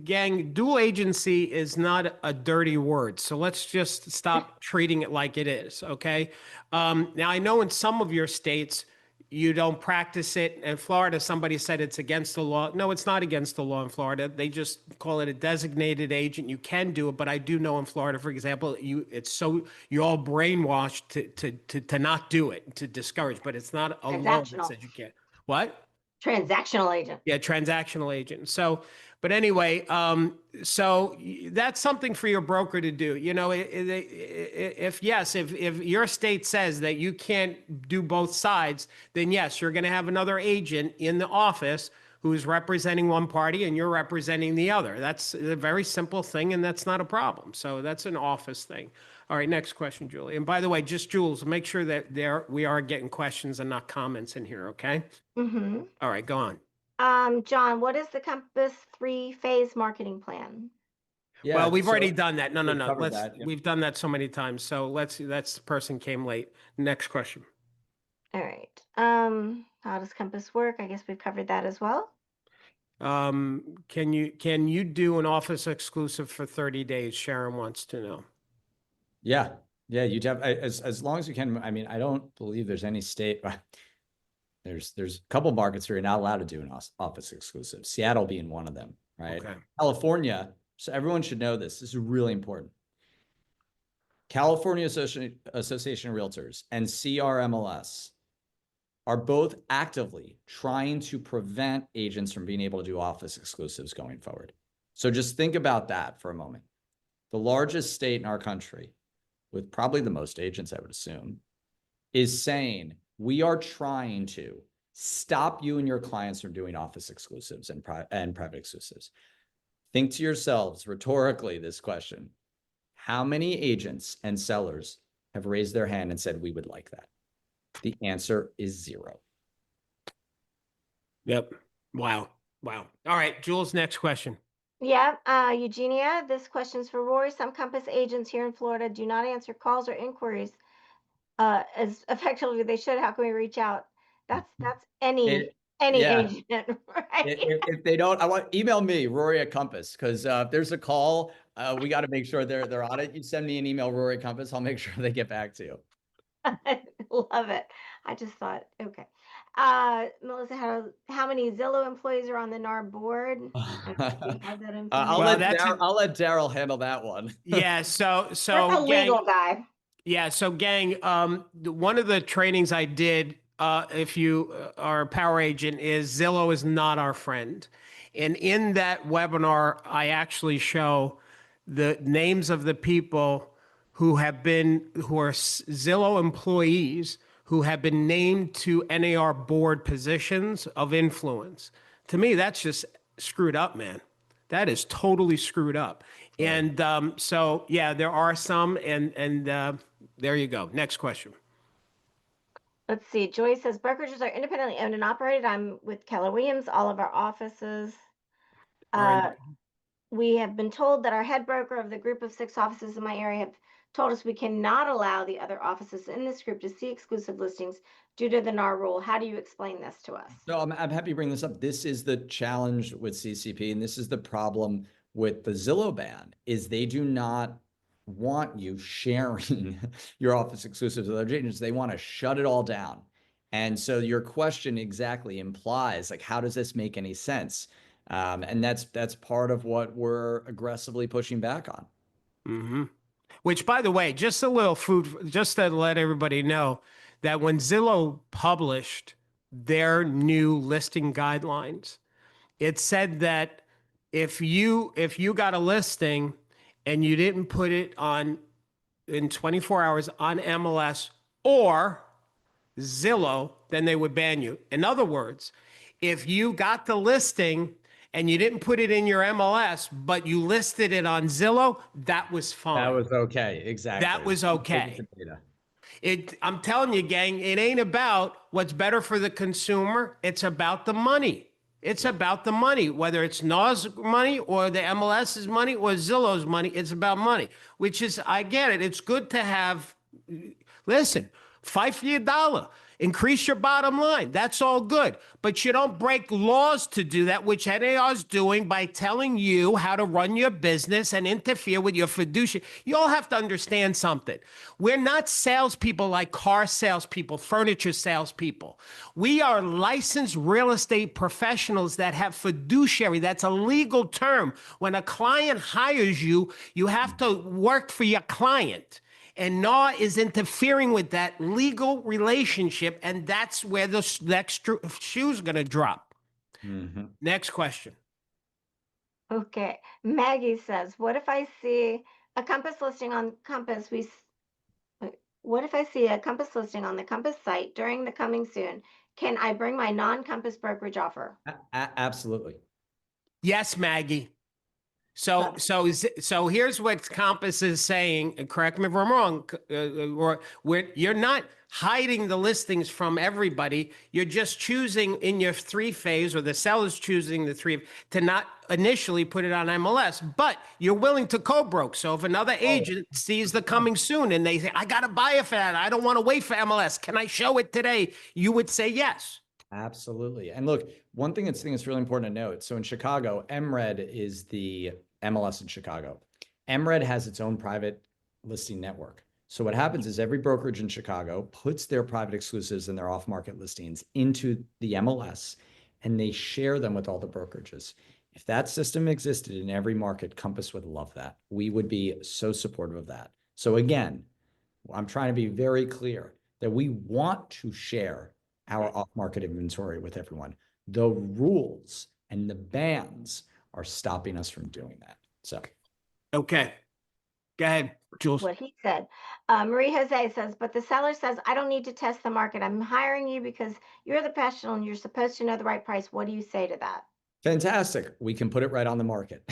gang, dual agency is not a dirty word. So let's just stop treating it like it is. Okay. Now, I know in some of your states, you don't practice it. In Florida, somebody said it's against the law. No, it's not against the law in Florida. They just call it a designated agent. You can do it, but I do know in Florida, for example, you're all brainwashed to not do it, to discourage. But it's not a law that says you can't. What? Transactional agent. Yeah, transactional agent. So, but anyway, so that's something for your broker to do. You know, if your state says that you can't do both sides, then yes, you're going to have another agent in the office who's representing one party and you're representing the other. That's a very simple thing, and that's not a problem. So that's an office thing. All right, next question, Julie. And by the way, just Jules, make sure that we are getting questions and not comments in here, okay? Mm-hmm. All right, go on. John, what is the Compass 3-phase marketing plan? Yeah, well, we've already done that. No. We've done that so many times. So that's the person came late. Next question. All right. How does Compass work? I guess we've covered that as well. Can you do an office exclusive for 30 days? Sharon wants to know. Yeah, you'd have as long as you can. I mean, I don't believe there's any state. There's a couple markets where you're not allowed to do an office exclusive. Seattle being one of them, right? Okay. California. So everyone should know this. This is really important. California Association of Realtors and CRMLS are both actively trying to prevent agents from being able to do office exclusives going forward. So just think about that for a moment. The largest state in our country, with probably the most agents, I would assume, is saying we are trying to stop you and your clients from doing office exclusives and private exclusives. Think to yourselves rhetorically this question: how many agents and sellers have raised their hand and said we would like that? The answer is 0. Yep. Wow. All right, Jules, next question. Yeah, Eugenia, this question's for Rory. Some Compass agents here in Florida do not answer calls or inquiries as effectively as they should. How can we reach out? That's any any Yeah. agent, right? If they don't, email me, Rory at Compass, because if there's a call, we got to make sure they're on it. You send me an email, Rory at Compass, I'll make sure they get back to you. I love it. I just thought, okay. Melissa, how many Zillow employees are on the NAR board? I don't know if you have that I'll information. let Darryl handle that one. Yeah. So That's a legal guy. Yeah. So, gang, one of the trainings I did, if you are a power agent, is Zillow is not our friend. And in that webinar, I actually show the names of the people who are Zillow employees who have been named to NAR board positions of influence. To me, that's just screwed up, man. That is totally screwed up. Right. And so, yeah, there are some, and there you go. Next question. Let's see. Joy says brokerages are independently owned and operated. I'm with Keller Williams. All of our offices. We have been told that our head broker of the group of 6 offices in my area have told us we cannot allow the other offices in this group to see exclusive listings due to the NAR rule. How do you explain this to us? So I'm happy to bring this up. This is the challenge with CCP, and this is the problem with the Zillow ban, is they do not want you sharing your office exclusives with other agents. They want to shut it all down. And so your question exactly implies, like, how does this make any sense? And that's part of what we're aggressively pushing back on. Mm-hmm. Which, by the way, just a little food, just to let everybody know that when Zillow published their new listing guidelines, it said that if you got a listing and you didn't put it on in 24 hours on MLS or Zillow, then they would ban you. In other words, if you got the listing and you didn't put it in your MLS, but you listed it on Zillow, that was fine. That was okay. Exactly. That was okay. I'm telling you, gang, it ain't about what's better for the consumer. It's about the money. It's about the money, whether it's NAR's money or the MLS's money or Zillow's money. It's about money, which is, I get it. It's good to have, listen, fight for your dollar. Increase your bottom line. That's all good. But you don't break laws to do that, which NAR is doing by telling you how to run your business and interfere with your fiduciary. You all have to understand something. We're not salespeople like car salespeople, furniture salespeople. We are licensed real estate professionals that have fiduciary. That's a legal term. When a client hires you, you have to work for your client. And NAR is interfering with that legal relationship, and that's where the next shoe's going to drop. Mm-hmm. Next question. Okay. Maggie says, what if I see a Compass listing on Compass? What if I see a Compass listing on the Compass site during the coming soon? Can I bring my non-Compass brokerage offer? Absolutely. Yes, Maggie. So here's what Compass is saying, and correct me if I'm wrong, you're not hiding the listings from everybody. You're just choosing in your 3-phase, or the seller's choosing the 3, to not initially put it on MLS, but you're willing to co-broke. So if another agent sees the coming soon and they say, I got to buy it for that, I don't want to wait for MLS, can I show it today? You would say yes. Absolutely. And look, one thing that's really important to note. So in Chicago, MRED is the MLS in Chicago. MRED has its own private listing network. So what happens is every brokerage in Chicago puts their private exclusives and their off-market listings into the MLS, and they share them with all the brokerages. If that system existed in every market, Compass would love that. We would be so supportive of that. So again, I'm trying to be very clear that we want to share our off-market inventory with everyone. The rules and the bans are stopping us from doing that. So, okay, go ahead, Jules. What he said. Marie Jose says, but the seller says, I don't need to test the market. I'm hiring you because you're the professional and you're supposed to know the right price. What do you say to that? Fantastic. We can put it right on the market.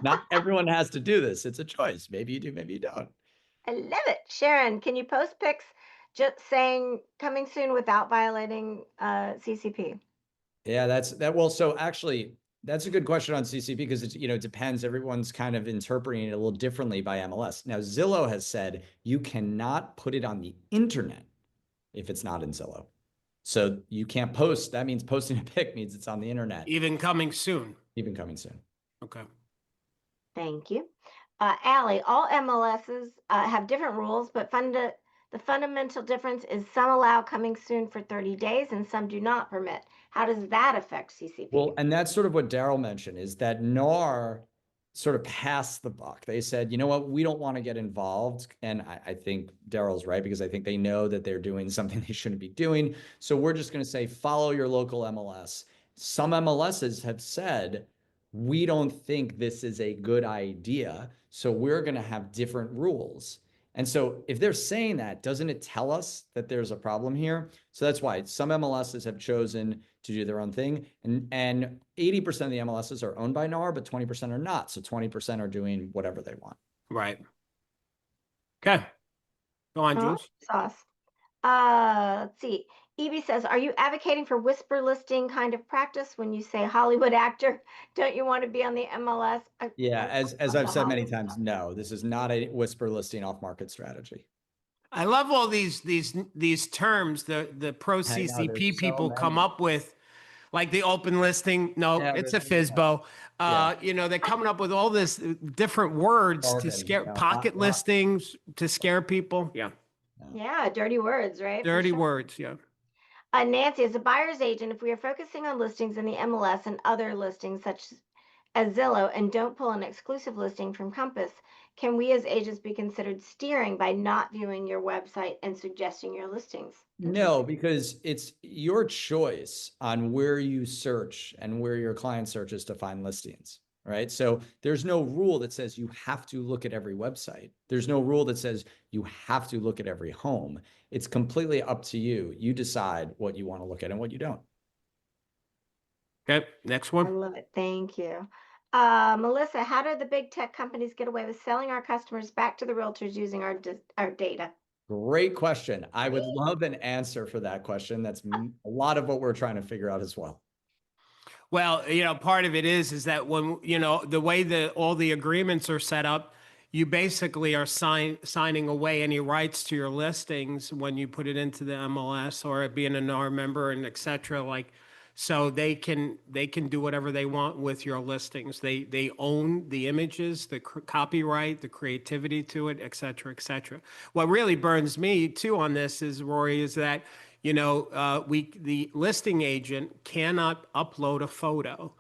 Not everyone has to do this. It's a choice. Maybe you do, maybe you don't. I love it. Sharon, can you post pics just saying coming soon without violating CCP? Yeah, well, so actually, that's a good question on CCP because it depends. Everyone's kind of interpreting it a little differently by MLS. Now, Zillow has said you cannot put it on the internet if it's not in Zillow. So you can't post. That means posting a pic means it's on the internet. Even coming soon. Even coming soon. Okay. Thank you. Allie, all MLSs have different rules, but the fundamental difference is some allow coming soon for 30 days and some do not permit. How does that affect CCP? Well, and that's sort of what Darryl mentioned, is that NAR sort of passed the buck. They said, you know what, we don't want to get involved. And I think Darryl's right, because I think they know that they're doing something they shouldn't be doing. So we're just going to say, follow your local MLS. Some MLSs have said, we don't think this is a good idea, so we're going to have different rules. And so if they're saying that, doesn't it tell us that there's a problem here? So that's why some MLSs have chosen to do their own thing. And 80% of the MLSs are owned by NAR, but 20% are not. So 20% are doing whatever they want. Right. Okay. Go on, Jules. Sauce. Let's see. Evie says, are you advocating for whisper listing kind of practice when you say Hollywood actor? Don't you want to be on the MLS? Yeah, as I've said many times, no, this is not a whisper listing off-market strategy. I love all these terms the pro CCP people come up with, like the open listing. No, Yeah, it's a really, FISBO. Yeah. You know, they're coming up with all this different words to Jargon, scare yeah. pocket listings to scare people. Yeah. Yeah, dirty words, right? For Dirty sure. words. Yeah. Nancy, as a buyer's agent, if we are focusing on listings in the MLS and other listings such as Zillow and don't pull an exclusive listing from Compass, can we as agents be considered steering by not viewing your website and suggesting your listings? No, because it's your choice on where you search and where your client searches to find listings, right? So there's no rule that says you have to look at every website. There's no rule that says you have to look at every home. It's completely up to you. You decide what you want to look at and what you don't. Okay. Next I one. love it. Thank you. Melissa, how do the big tech companies get away with selling our customers back to the realtors using our data? Great question. I would love an answer for that question. That's a lot of what we're trying to figure out as well. Well, you know, part of it is that when, you know, the way all the agreements are set up, you basically are signing away any rights to your listings when you put it into the MLS or being an NAR member and et cetera. Like, so they can do whatever they want with your listings. They own the images, the copyright, the creativity to it, et cetera, et cetera. What really burns me too on this is, Rory, is that, you know, the listing agent cannot upload a photo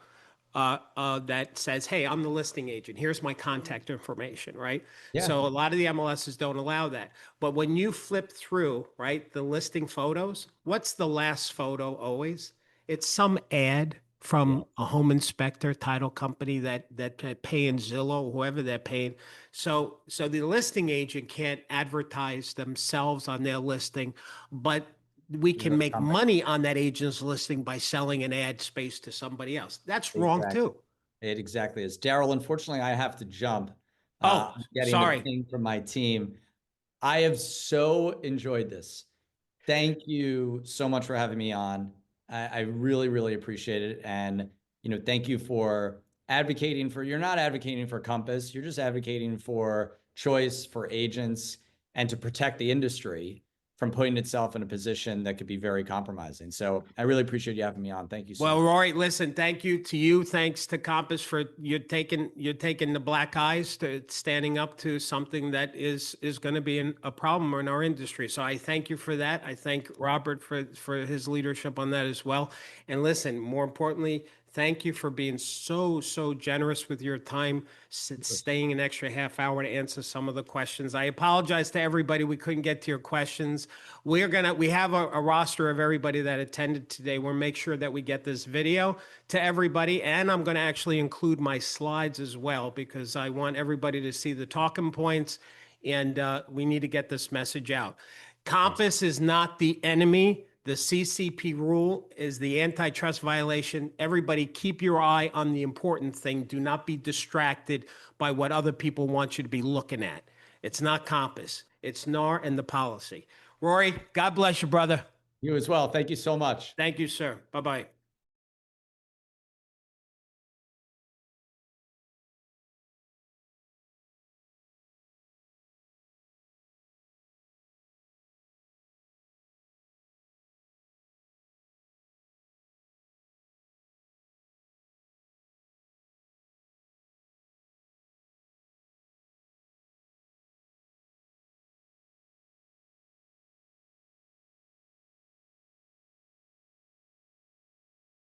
that says, hey, I'm the listing agent. Here's my contact information, right? Yeah. So a lot of the MLSs don't allow that. But when you flip through, right, the listing photos, what's the last photo always? It's some ad from a home inspector, title company that paying Zillow, whoever they're paying. So the listing agent can't advertise themselves on their listing, but we can make money on that agent's listing by selling an ad space to somebody else. That's wrong too. It exactly is. Darryl, unfortunately, I have to jump. Getting sorry. A thing from my team. I have so enjoyed this. Thank you so much for having me on. I really, really appreciate it. And, you know, thank you for advocating for, you're not advocating for Compass, you're just advocating for choice for agents and to protect the industry from putting itself in a position that could be very compromising. So I really appreciate you having me on. Thank you so much. Well, Rory, listen, thank you to you. Thanks to Compass for you're taking the black eyes to standing up to something that is going to be a problem in our industry. So I thank you for that. I thank Robert for his leadership on that as well. And listen, more importantly, thank you for being so generous with your time, staying an extra half hour to answer some of the questions. I apologize to everybody we couldn't get to your questions. We have a roster of everybody that attended today. We'll make sure that we get this video to everybody, and I'm going to actually include my slides as well because I want everybody to see the talking points, and we need to get this message out. Compass is not the enemy. The CCP rule is the antitrust violation. Everybody keep your eye on the important thing. Do not be distracted by what other people want you to be looking at. It's not Compass. It's NAR and the policy. Rory, God bless you, brother. You as well. Thank you so much. Thank you, sir. Bye-bye.